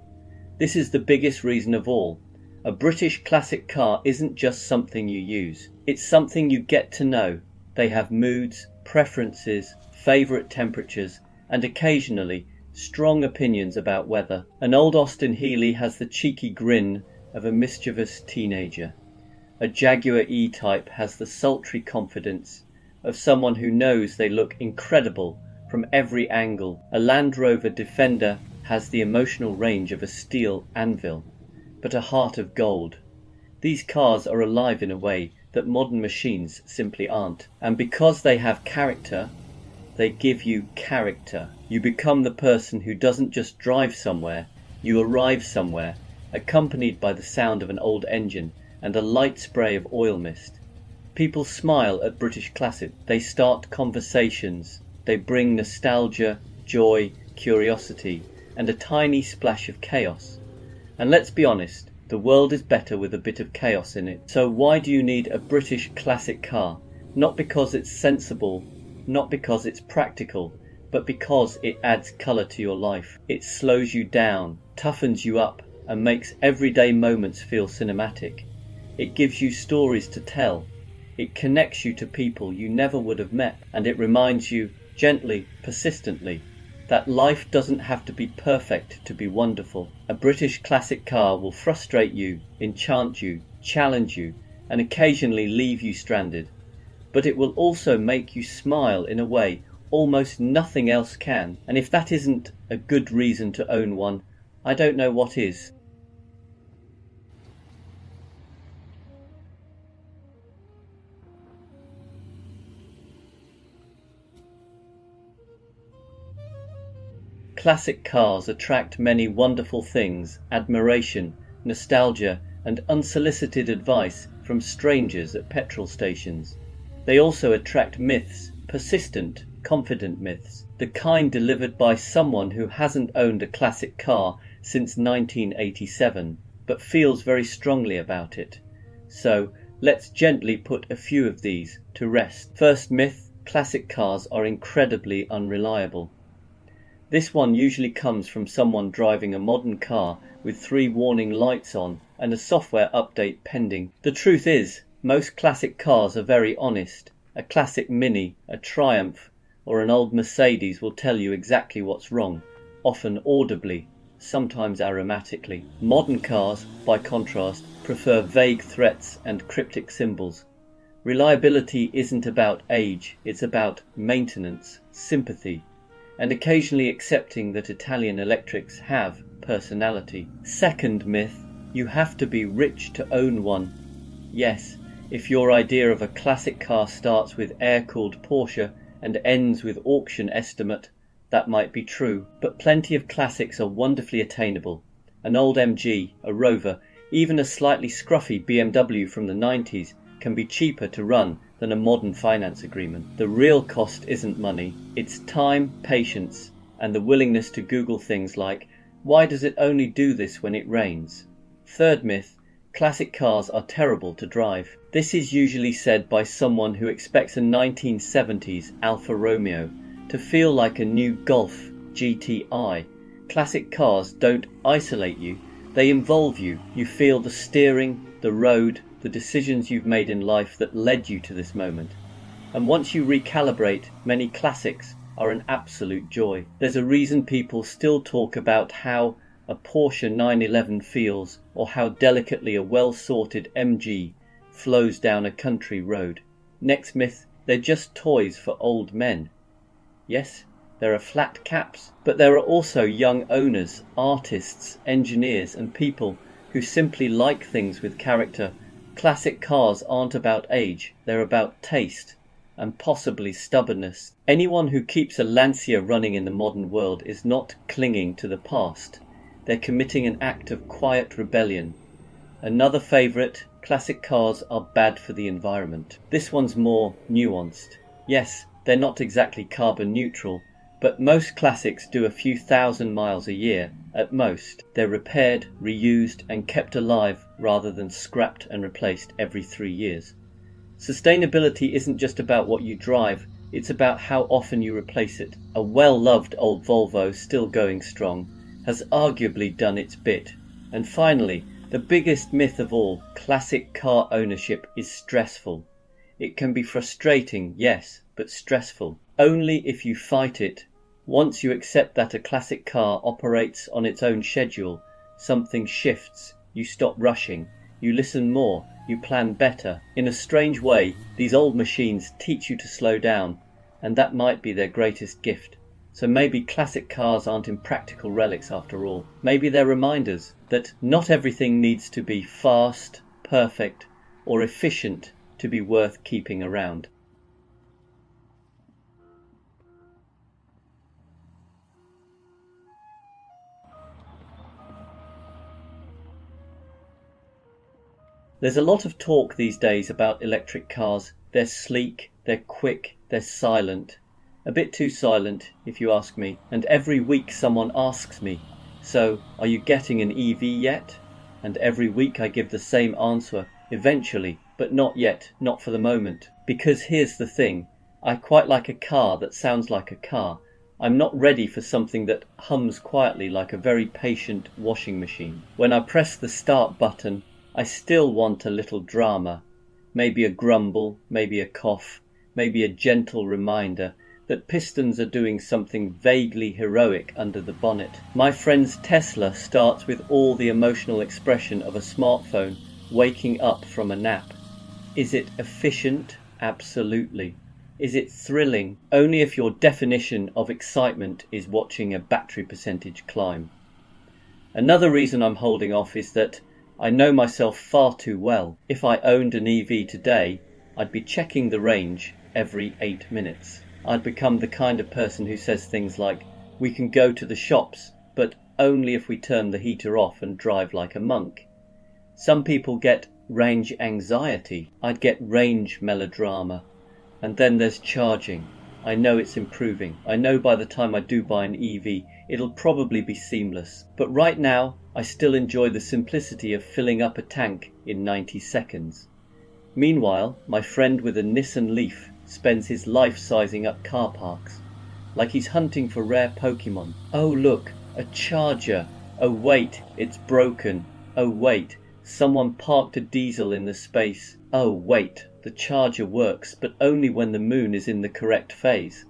This is the biggest reason of all. A British classic car isn't just something you use, it's something you get to know. They have moods, preferences, favourite temperatures, and occasionally strong opinions about weather. An old Austin Healey has the cheeky grin of a mischievous teenager. A Jaguar E-Type has the sultry confidence of someone who knows they look incredible from every angle. A Land Rover Defender has the emotional range of a steel anvil, but a heart of gold. These cars are alive in a way that modern machines simply aren't. And because they have character, they give you character. You become the person who doesn't just drive somewhere, you arrive somewhere, accompanied by the sound of an old engine and a light spray of oil mist. People smile at British classics. They start conversations. They bring nostalgia, joy, curiosity, and a tiny splash of chaos. And let's be honest, the world is better with a bit of chaos in it. So why do you need a British classic car? Not because it's sensible, not because it's practical, but because it adds colour to your life. It slows you down, toughens you up, and makes everyday moments feel cinematic. It gives you stories to tell. It connects you to people you never would have met, and it reminds you, gently, persistently, that life doesn't have to be perfect to be wonderful. A British classic car will frustrate you, enchant you, challenge you, and occasionally leave you stranded. But it will also make you smile in a way almost nothing else can, and if that isn't a good reason to own one, I don't know what is. Classic cars attract many wonderful things: admiration, nostalgia, and unsolicited advice from strangers at petrol stations. They also attract myths, persistent, confident myths, the kind delivered by someone who hasn't owned a classic car since 1987, but feels very strongly about it. So let's gently put a few of these to rest. First myth: classic cars are incredibly unreliable. This one usually comes from someone driving a modern car with 3 warning lights on and a software update pending. The truth is, most classic cars are very honest. A classic Mini, a Triumph, or an old Mercedes will tell you exactly what's wrong, often audibly, sometimes aromatically. Modern cars, by contrast, prefer vague threats and cryptic symbols. Reliability isn't about age, it's about maintenance, sympathy, and occasionally accepting that Italian electrics have personality. Second myth: you have to be rich to own one. Yes, if your idea of a classic car starts with air-cooled Porsche and ends with auction estimate, that might be true. But plenty of classics are wonderfully attainable. An old MG, a Rover, even a slightly scruffy BMW from the 90s can be cheaper to run than a modern finance agreement. The real cost isn't money, it's time, patience, and the willingness to Google things like, why does it only do this when it rains? Third myth: classic cars are terrible to drive. This is usually said by someone who expects a 1970s Alfa Romeo to feel like a new Golf GTI. Classic cars don't isolate you, they involve you. You feel the steering, the road, the decisions you've made in life that led you to this moment. And once you recalibrate, many classics are an absolute joy. There's a reason people still talk about how a Porsche 911 feels, or how delicately a well-sorted MG flows down a country road. Next myth: they're just toys for old men. Yes, there are flat caps, but there are also young owners, artists, engineers, and people who simply like things with character. Classic cars aren't about age, they're about taste, and possibly stubbornness. Anyone who keeps a Lancia running in the modern world is not clinging to the past, they're committing an act of quiet rebellion. Another favourite: classic cars are bad for the environment. This one's more nuanced. Yes, they're not exactly carbon neutral, but most classics do a few thousand miles a year, at most. They're repaired, reused, and kept alive rather than scrapped and replaced every 3 years. Sustainability isn't just about what you drive, it's about how often you replace it. A well-loved old Volvo, still going strong, has arguably done its bit. And finally, the biggest myth of all: classic car ownership is stressful. It can be frustrating, yes, but stressful. Only if you fight it. Once you accept that a classic car operates on its own schedule, something shifts, you stop rushing, you listen more, you plan better. In a strange way, these old machines teach you to slow down, and that might be their greatest gift. So maybe classic cars aren't impractical relics after all. Maybe they're reminders that not everything needs to be fast, perfect, or efficient to be worth keeping around. There's a lot of talk these days about electric cars. They're sleek, they're quick, they're silent. A bit too silent, if you ask me. And every week someone asks me, so are you getting an EV yet? And every week I give the same answer, eventually, but not yet, not for the moment. Because here's the thing, I quite like a car that sounds like a car. I'm not ready for something that hums quietly like a very patient washing machine. When I press the start button, I still want a little drama. Maybe a grumble, maybe a cough, maybe a gentle reminder that pistons are doing something vaguely heroic under the bonnet. My friend's Tesla starts with all the emotional expression of a smartphone waking up from a nap. Is it efficient? Absolutely. Is it thrilling? Only if your definition of excitement is watching a battery percentage climb. Another reason I'm holding off is that I know myself far too well. If I owned an EV today, I'd be checking the range every 8 minutes. I'd become the kind of person who says things like, we can go to the shops, but only if we turn the heater off and drive like a monk. Some people get range anxiety. I'd get range melodrama. And then there's charging. I know it's improving. I know by the time I do buy an EV, it'll probably be seamless. But right now, I still enjoy the simplicity of filling up a tank in 90 seconds. Meanwhile, my friend with a Nissan Leaf spends his life sizing up car parks, like he's hunting for rare Pokemon. Oh look, a charger. Oh wait, it's broken. Oh wait, someone parked a diesel in the space. Oh wait, the charger works, but only when the moon is in the correct phase.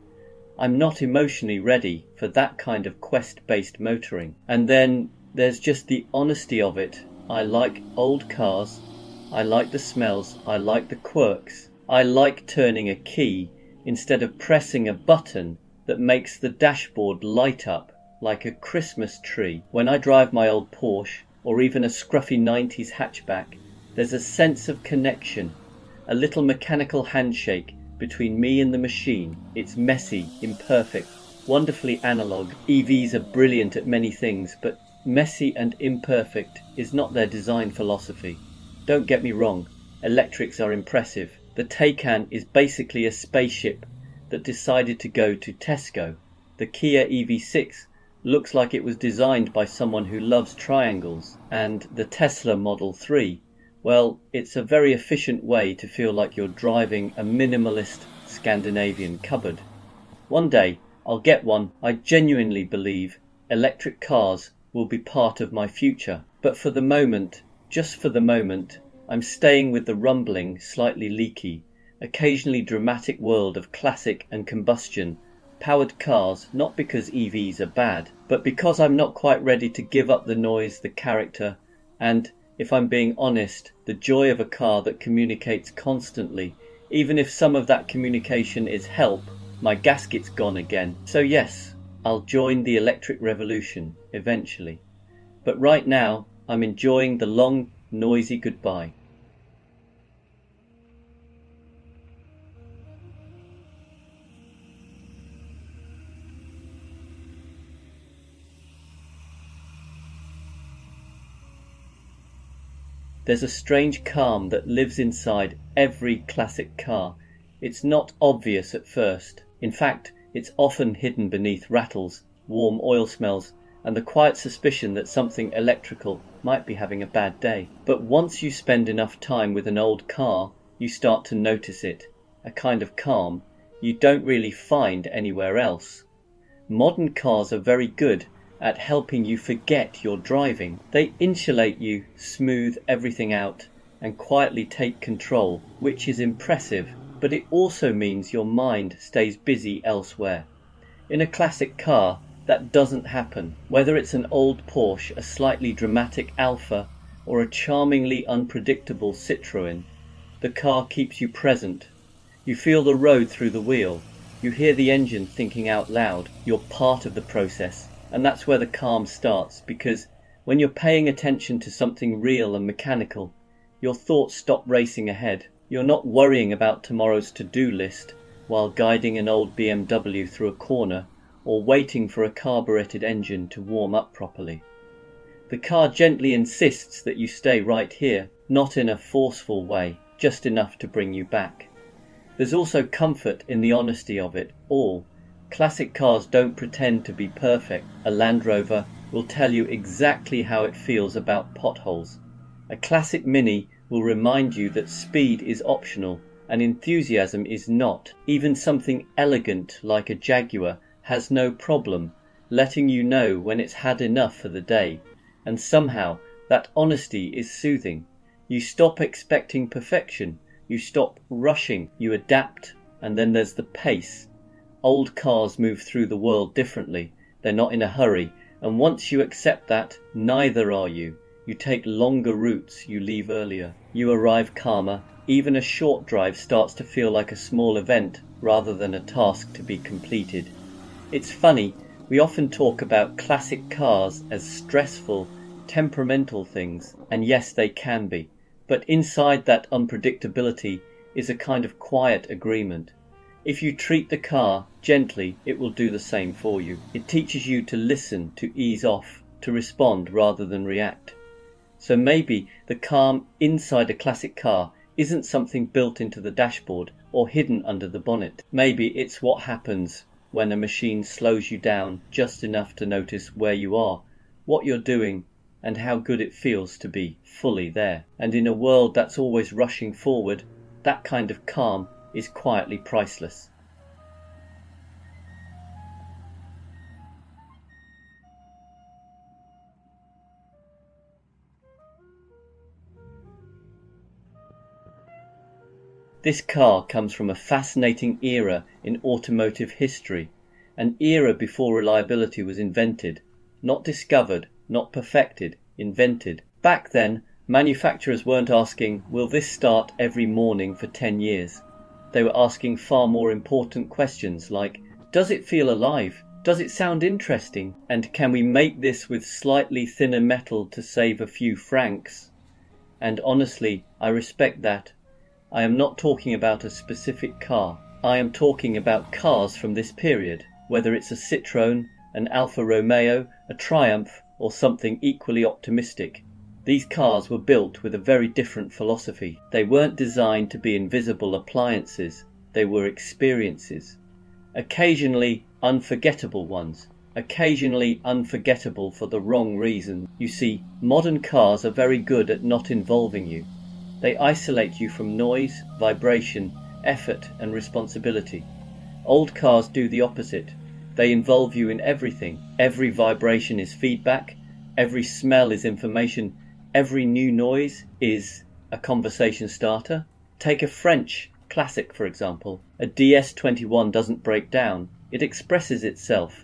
I'm not emotionally ready for that kind of quest-based motoring. And then there's just the honesty of it. I like old cars. I like the smells. I like the quirks. I like turning a key instead of pressing a button that makes the dashboard light up like a Christmas tree. When I drive my old Porsche, or even a scruffy 90s hatchback, there's a sense of connection, a little mechanical handshake between me and the machine. It's messy, imperfect, wonderfully analog. EVs are brilliant at many things, but messy and imperfect is not their design philosophy. Don't get me wrong, electrics are impressive. The Taycan is basically a spaceship that decided to go to Tesco. The Kia EV6 looks like it was designed by someone who loves triangles. And the Tesla Model 3, well, it's a very efficient way to feel like you're driving a minimalist Scandinavian cupboard. One day, I'll get one. I genuinely believe electric cars will be part of my future. But for the moment, just for the moment, I'm staying with the rumbling, slightly leaky, occasionally dramatic world of classic and combustion powered cars, not because EVs are bad, but because I'm not quite ready to give up the noise, the character, and, if I'm being honest, the joy of a car that communicates constantly, even if some of that communication is help. My gasket's gone again. So yes, I'll join the electric revolution, eventually. But right now, I'm enjoying the long, noisy goodbye. There's a strange calm that lives inside every classic car. It's not obvious at first. In fact, it's often hidden beneath rattles, warm oil smells, and the quiet suspicion that something electrical might be having a bad day. But once you spend enough time with an old car, you start to notice it, a kind of calm you don't really find anywhere else. Modern cars are very good at helping you forget you're driving. They insulate you, smooth everything out, and quietly take control, which is impressive, but it also means your mind stays busy elsewhere. In a classic car, that doesn't happen. Whether it's an old Porsche, a slightly dramatic Alfa, or a charmingly unpredictable Citroën, the car keeps you present. You feel the road through the wheel. You hear the engine thinking out loud. You're part of the process. And that's where the calm starts, because when you're paying attention to something real and mechanical, your thoughts stop racing ahead. You're not worrying about tomorrow's to-do list while guiding an old BMW through a corner or waiting for a carburetted engine to warm up properly. The car gently insists that you stay right here, not in a forceful way, just enough to bring you back. There's also comfort in the honesty of it all. Classic cars don't pretend to be perfect. A Land Rover will tell you exactly how it feels about potholes. A classic Mini will remind you that speed is optional and enthusiasm is not. Even something elegant like a Jaguar has no problem letting you know when it's had enough for the day. And somehow that honesty is soothing. You stop expecting perfection. You stop rushing. You adapt. And then there's the pace. Old cars move through the world differently. They're not in a hurry. And once you accept that, neither are you. You take longer routes, you leave earlier. You arrive calmer. Even a short drive starts to feel like a small event rather than a task to be completed. It's funny, we often talk about classic cars as stressful, temperamental things, and yes, they can be. But inside that unpredictability is a kind of quiet agreement. If you treat the car gently, it will do the same for you. It teaches you to listen, to ease off, to respond rather than react. So maybe the calm inside a classic car isn't something built into the dashboard or hidden under the bonnet. Maybe it's what happens when a machine slows you down just enough to notice where you are, what you're doing, and how good it feels to be fully there. And in a world that's always rushing forward, that kind of calm is quietly priceless. This car comes from a fascinating era in automotive history, an era before reliability was invented, not discovered, not perfected, invented. Back then, manufacturers weren't asking, will this start every morning for 10 years? They were asking far more important questions like, does it feel alive? Does it sound interesting? And can we make this with slightly thinner metal to save a few francs? And honestly, I respect that. I am not talking about a specific car. I am talking about cars from this period, whether it's a Citroën, an Alfa Romeo, a Triumph, or something equally optimistic. These cars were built with a very different philosophy. They weren't designed to be invisible appliances. They were experiences. Occasionally unforgettable ones. Occasionally unforgettable for the wrong reason. You see, modern cars are very good at not involving you. They isolate you from noise, vibration, effort, and responsibility. Old cars do the opposite. They involve you in everything. Every vibration is feedback. Every smell is information. Every new noise is a conversation starter. Take a French classic, for example. A DS21 doesn't break down. It expresses itself.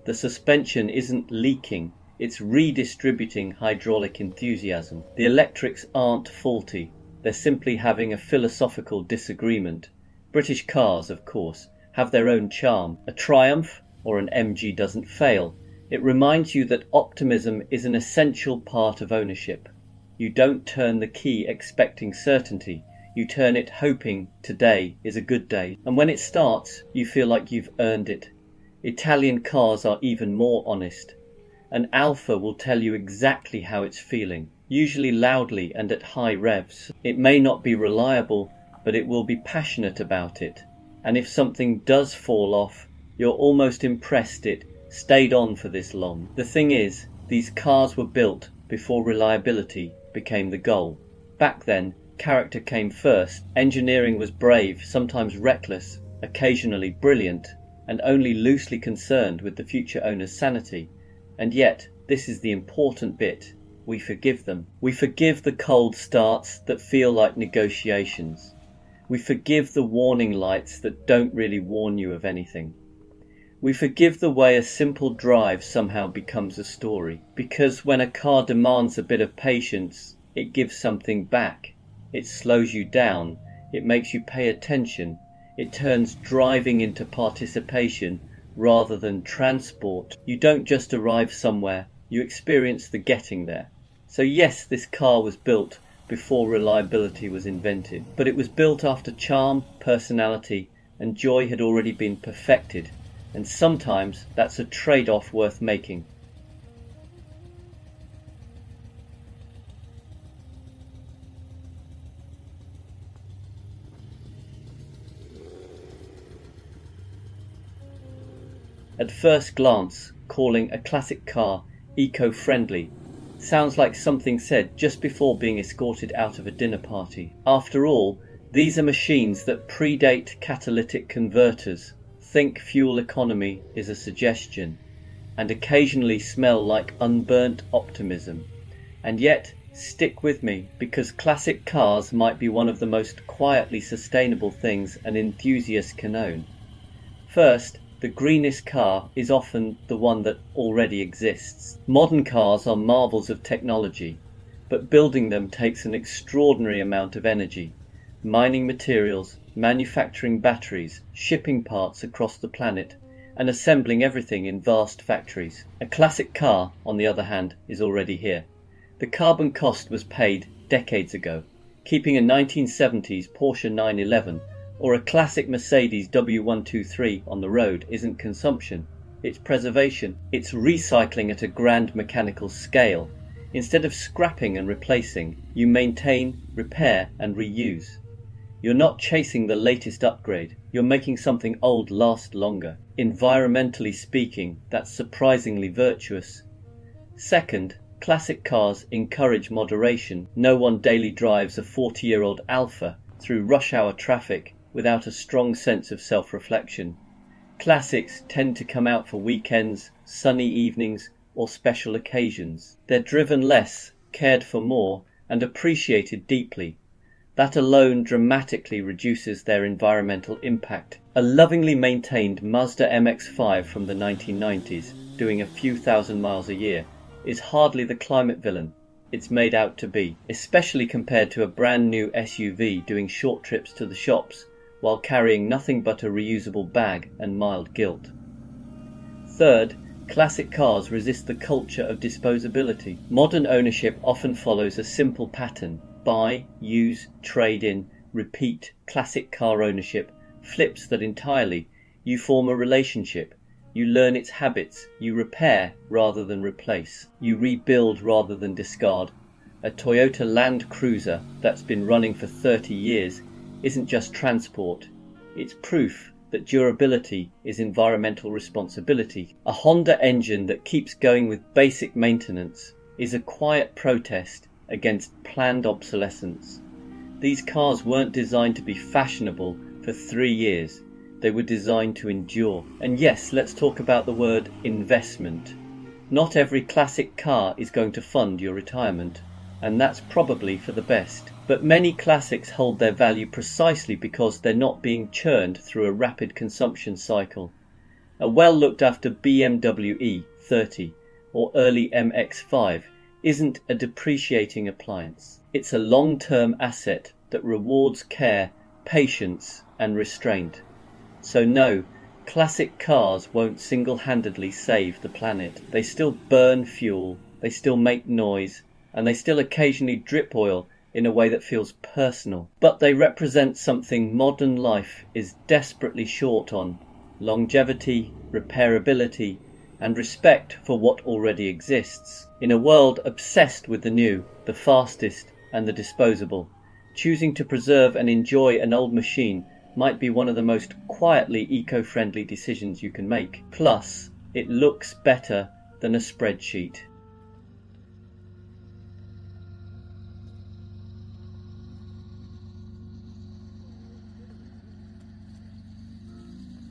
The suspension isn't leaking. It's redistributing hydraulic enthusiasm. The electrics aren't faulty. They're simply having a philosophical disagreement. British cars, of course, have their own charm. A Triumph or an MG doesn't fail. It reminds you that optimism is an essential part of ownership. You don't turn the key expecting certainty. You turn it hoping today is a good day. And when it starts, you feel like you've earned it. Italian cars are even more honest. An Alfa will tell you exactly how it's feeling, usually loudly and at high revs. It may not be reliable, but it will be passionate about it. And if something does fall off, you're almost impressed it stayed on for this long. The thing is, these cars were built before reliability became the goal. Back then, character came first. Engineering was brave, sometimes reckless, occasionally brilliant, and only loosely concerned with the future owner's sanity. And yet, this is the important bit, we forgive them. We forgive the cold starts that feel like negotiations. We forgive the warning lights that don't really warn you of anything. We forgive the way a simple drive somehow becomes a story. Because when a car demands a bit of patience, it gives something back. It slows you down. It makes you pay attention. It turns driving into participation rather than transport. You don't just arrive somewhere, you experience the getting there. So yes, this car was built before reliability was invented, but it was built after charm, personality, and joy had already been perfected, and sometimes that's a trade-off worth making. At first glance, calling a classic car eco-friendly sounds like something said just before being escorted out of a dinner party. After all, these are machines that predate catalytic converters, think fuel economy is a suggestion, and occasionally smell like unburnt optimism. And yet, stick with me, because classic cars might be one of the most quietly sustainable things an enthusiast can own. First, the greenest car is often the one that already exists. Modern cars are marvels of technology, but building them takes an extraordinary amount of energy. Mining materials, manufacturing batteries, shipping parts across the planet, and assembling everything in vast factories. A classic car, on the other hand, is already here. The carbon cost was paid decades ago. Keeping a 1970s Porsche 911 or a classic Mercedes W123 on the road isn't consumption, it's preservation. It's recycling at a grand mechanical scale. Instead of scrapping and replacing, you maintain, repair and reuse. You're not chasing the latest upgrade, you're making something old last longer. Environmentally speaking, that's surprisingly virtuous. Second, classic cars encourage moderation. No one daily drives a 40-year-old Alfa through rush hour traffic without a strong sense of self-reflection. Classics tend to come out for weekends, sunny evenings, or special occasions. They're driven less, cared for more, and appreciated deeply. That alone dramatically reduces their environmental impact. A lovingly maintained Mazda MX-5 from the 1990s, doing a few thousand miles a year, is hardly the climate villain it's made out to be, especially compared to a brand new SUV doing short trips to the shops while carrying nothing but a reusable bag and mild guilt. Third, classic cars resist the culture of disposability. Modern ownership often follows a simple pattern: buy, use, trade in, repeat. Classic car ownership flips that entirely. You form a relationship. You learn its habits. You repair rather than replace. You rebuild rather than discard. A Toyota Land Cruiser that's been running for 30 years isn't just transport. It's proof that durability is environmental responsibility. A Honda engine that keeps going with basic maintenance is a quiet protest against planned obsolescence. These cars weren't designed to be fashionable for 3 years. They were designed to endure. And yes, let's talk about the word investment. Not every classic car is going to fund your retirement, and that's probably for the best. But many classics hold their value precisely because they're not being churned through a rapid consumption cycle. A well-looked after BMW E30 or early MX-5 isn't a depreciating appliance. It's a long-term asset that rewards care, patience and restraint. So no, classic cars won't single-handedly save the planet. They still burn fuel, they still make noise, and they still occasionally drip oil in a way that feels personal. But they represent something modern life is desperately short on: longevity, repairability, and respect for what already exists. In a world obsessed with the new, the fastest, and the disposable, choosing to preserve and enjoy an old machine might be one of the most quietly eco-friendly decisions you can make. Plus, it looks better than a spreadsheet.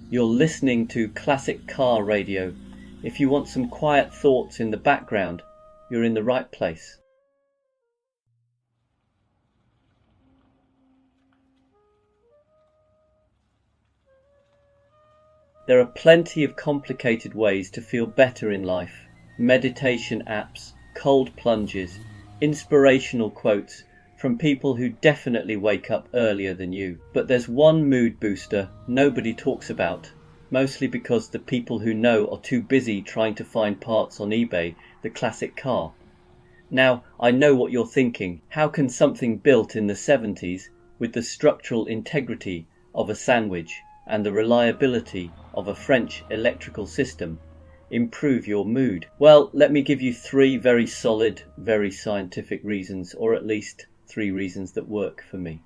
You're listening to Classic Car Radio. If you want some quiet thoughts in the background, you're in the right place. There are plenty of complicated ways to feel better in life. Meditation apps, cold plunges, inspirational quotes from people who definitely wake up earlier than you. But there's one mood booster nobody talks about, mostly because the people who know are too busy trying to find parts on eBay, the classic car. Now, I know what you're thinking. How can something built in the 70s with the structural integrity of a sandwich and the reliability of a French electrical system improve your mood? Well, let me give you 3 very solid, very scientific reasons, or at least 3 reasons that work for me.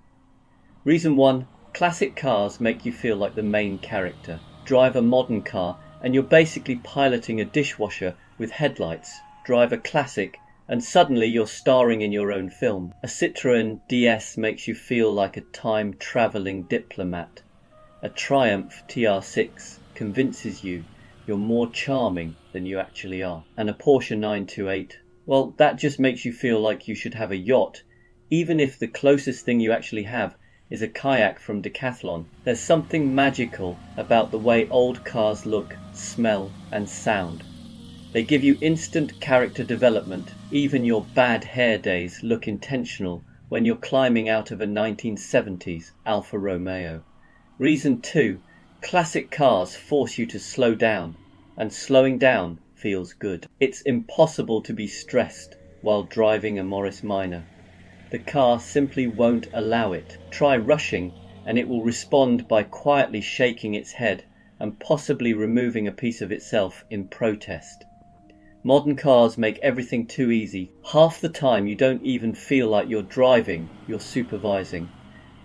Reason 1, classic cars make you feel like the main character. Drive a modern car and you're basically piloting a dishwasher with headlights. Drive a classic and suddenly you're starring in your own film. A Citroën DS makes you feel like a time-travelling diplomat. A Triumph TR6 convinces you you're more charming than you actually are. And a Porsche 928, well, that just makes you feel like you should have a yacht, even if the closest thing you actually have is a kayak from Decathlon. There's something magical about the way old cars look, smell and sound. They give you instant character development. Even your bad hair days look intentional when you're climbing out of a 1970s Alfa Romeo. Reason 2, classic cars force you to slow down, and slowing down feels good. It's impossible to be stressed while driving a Morris Minor. The car simply won't allow it. Try rushing and it will respond by quietly shaking its head and possibly removing a piece of itself in protest. Modern cars make everything too easy. Half the time you don't even feel like you're driving, you're supervising.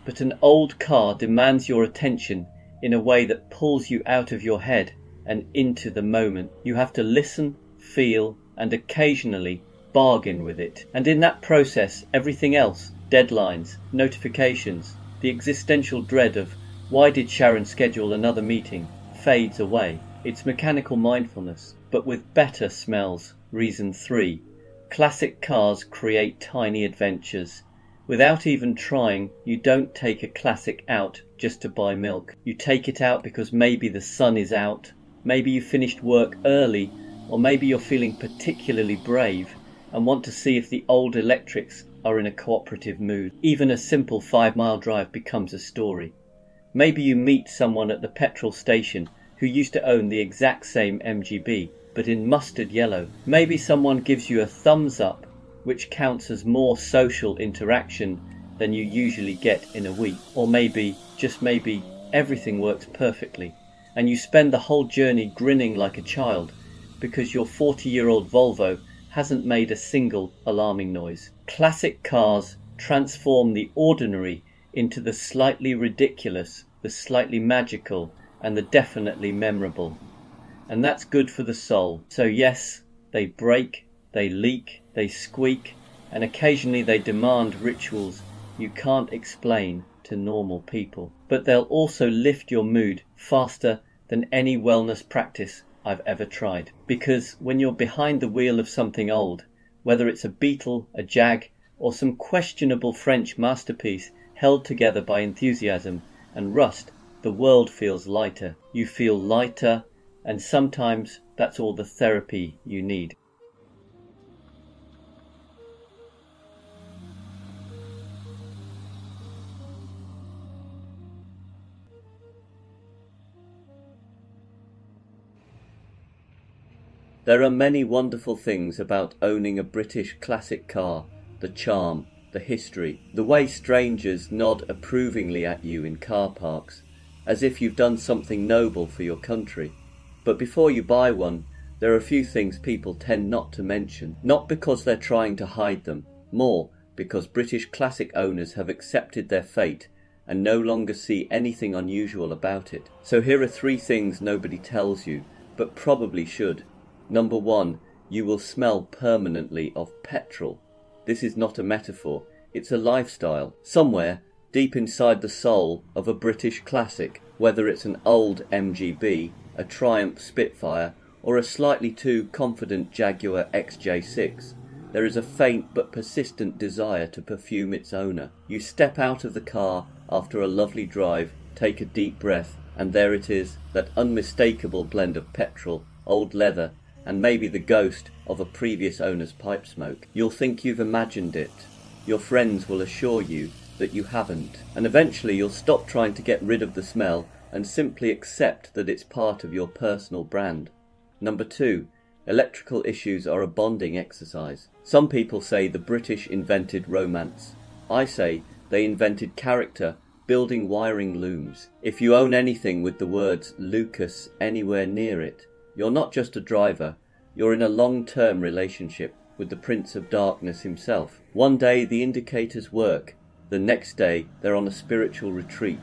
But an old car demands your attention in a way that pulls you out of your head and into the moment. You have to listen, feel, and occasionally bargain with it. And in that process, everything else, deadlines, notifications, the existential dread of why did Sharon schedule another meeting, fades away. It's mechanical mindfulness, but with better smells. Reason 3, classic cars create tiny adventures. Without even trying, you don't take a classic out just to buy milk. You take it out because maybe the sun is out, maybe you finished work early, or maybe you're feeling particularly brave and want to see if the old electrics are in a cooperative mood. Even a simple 5-mile drive becomes a story. Maybe you meet someone at the petrol station who used to own the exact same MGB, but in mustard yellow. Maybe someone gives you a thumbs up, which counts as more social interaction than you usually get in a week. Or maybe, just maybe, everything works perfectly, and you spend the whole journey grinning like a child because your 40-year-old Volvo hasn't made a single alarming noise. Classic cars transform the ordinary into the slightly ridiculous, the slightly magical, and the definitely memorable. And that's good for the soul. So yes, they break, they leak, they squeak, and occasionally they demand rituals you can't explain to normal people. But they'll also lift your mood faster than any wellness practice I've ever tried. Because when you're behind the wheel of something old, whether it's a Beetle, a Jag, or some questionable French masterpiece held together by enthusiasm and rust, the world feels lighter. You feel lighter, and sometimes that's all the therapy you need. There are many wonderful things about owning a British classic car. The charm, the history, the way strangers nod approvingly at you in car parks, as if you've done something noble for your country. But before you buy one, there are a few things people tend not to mention, not because they're trying to hide them, more because British classic owners have accepted their fate and no longer see anything unusual about it. So here are 3 things nobody tells you, but probably should. Number 1, you will smell permanently of petrol. This is not a metaphor, it's a lifestyle. Somewhere, deep inside the soul of a British classic, whether it's an old MGB, a Triumph Spitfire, or a slightly too confident Jaguar XJ6, there is a faint but persistent desire to perfume its owner. You step out of the car after a lovely drive, take a deep breath, and there it is, that unmistakable blend of petrol, old leather, and maybe the ghost of a previous owner's pipe smoke. You'll think you've imagined it. Your friends will assure you that you haven't. And eventually you'll stop trying to get rid of the smell and simply accept that it's part of your personal brand. Number 2, electrical issues are a bonding exercise. Some people say the British invented romance. I say they invented character, building wiring looms. If you own anything with the words Lucas anywhere near it, you're not just a driver, you're in a long-term relationship with the Prince of Darkness himself. One day the indicators work, the next day they're on a spiritual retreat.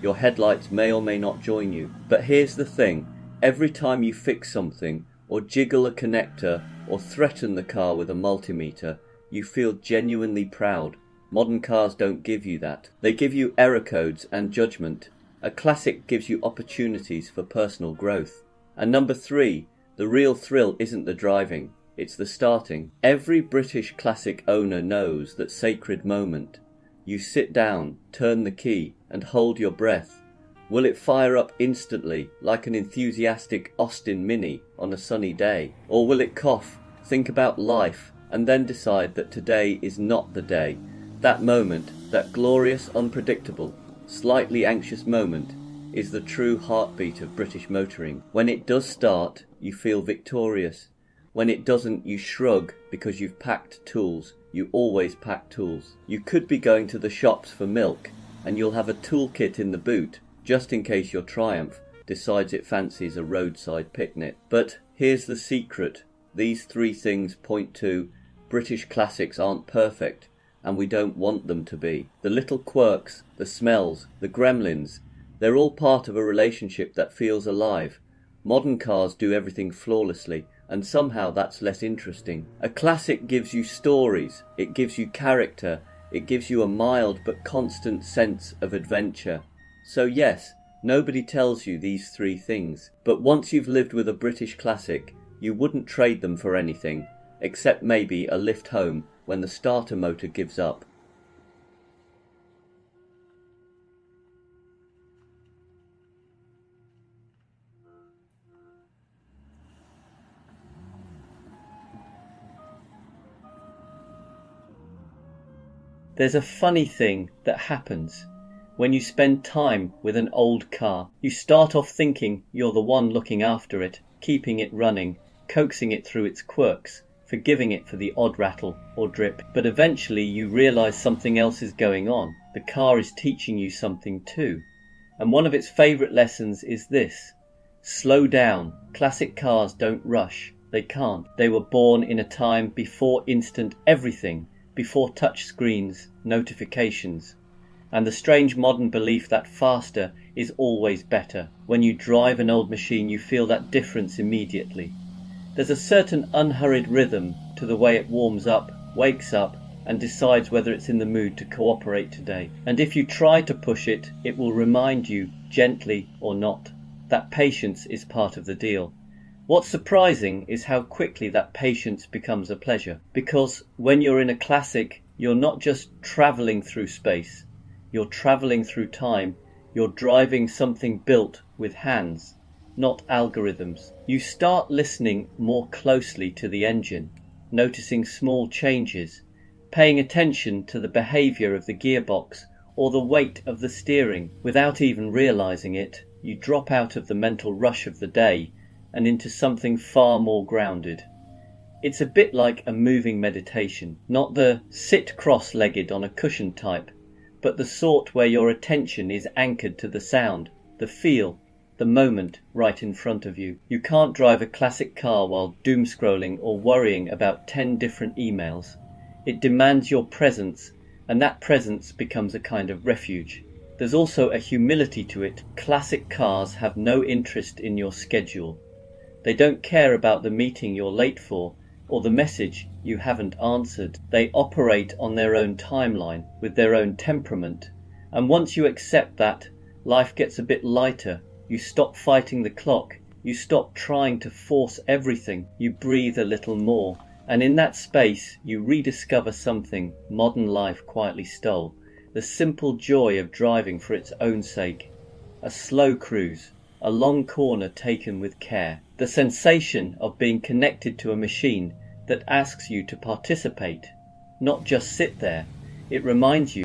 Your headlights may or may not join you. But here's the thing, every time you fix something, or jiggle a connector, or threaten the car with a multimeter, you feel genuinely proud. Modern cars don't give you that. They give you error codes and judgment. A classic gives you opportunities for personal growth. And number 3, the real thrill isn't the driving, it's the starting. Every British classic owner knows that sacred moment. You sit down, turn the key, and hold your breath. Will it fire up instantly, like an enthusiastic Austin Mini on a sunny day? Or will it cough, think about life, and then decide that today is not the day? That moment, that glorious, unpredictable, slightly anxious moment, is the true heartbeat of British motoring. When it does start, you feel victorious. When it doesn't, you shrug because you've packed tools. You always pack tools. You could be going to the shops for milk, and you'll have a toolkit in the boot, just in case your Triumph decides it fancies a roadside picnic. But here's the secret. These 3 things point to British classics aren't perfect, and we don't want them to be. The little quirks, the smells, the gremlins, they're all part of a relationship that feels alive. Modern cars do everything flawlessly, and somehow that's less interesting. A classic gives you stories, it gives you character, it gives you a mild but constant sense of adventure. So yes, nobody tells you these 3 things, but once you've lived with a British classic, you wouldn't trade them for anything, except maybe a lift home when the starter motor gives up. There's a funny thing that happens when you spend time with an old car. You start off thinking you're the one looking after it, keeping it running, coaxing it through its quirks, forgiving it for the odd rattle or drip. But eventually you realise something else is going on. The car is teaching you something too. And one of its favourite lessons is this: slow down. Classic cars don't rush. They can't. They were born in a time before instant everything, before touch screens, notifications, and the strange modern belief that faster is always better. When you drive an old machine, you feel that difference immediately. There's a certain unhurried rhythm to the way it warms up, wakes up, and decides whether it's in the mood to cooperate today. And if you try to push it, it will remind you, gently or not, that patience is part of the deal. What's surprising is how quickly that patience becomes a pleasure, because when you're in a classic, you're not just travelling through space, you're travelling through time, you're driving something built with hands, not algorithms. You start listening more closely to the engine, noticing small changes, paying attention to the behaviour of the gearbox or the weight of the steering. Without even realising it, you drop out of the mental rush of the day and into something far more grounded. It's a bit like a moving meditation, not the sit cross-legged on a cushion type, but the sort where your attention is anchored to the sound, the feel, the moment right in front of you. You can't drive a classic car while doom scrolling or worrying about 10 different emails. It demands your presence, and that presence becomes a kind of refuge. There's also a humility to it. Classic cars have no interest in your schedule. They don't care about the meeting you're late for or the message you haven't answered. They operate on their own timeline with their own temperament. And once you accept that, life gets a bit lighter. You stop fighting the clock. You stop trying to force everything. You breathe a little more. And in that space, you rediscover something modern life quietly stole. The simple joy of driving for its own sake. A slow cruise. A long corner taken with care. The sensation of being connected to a machine that asks you to participate, not just sit there. It reminds you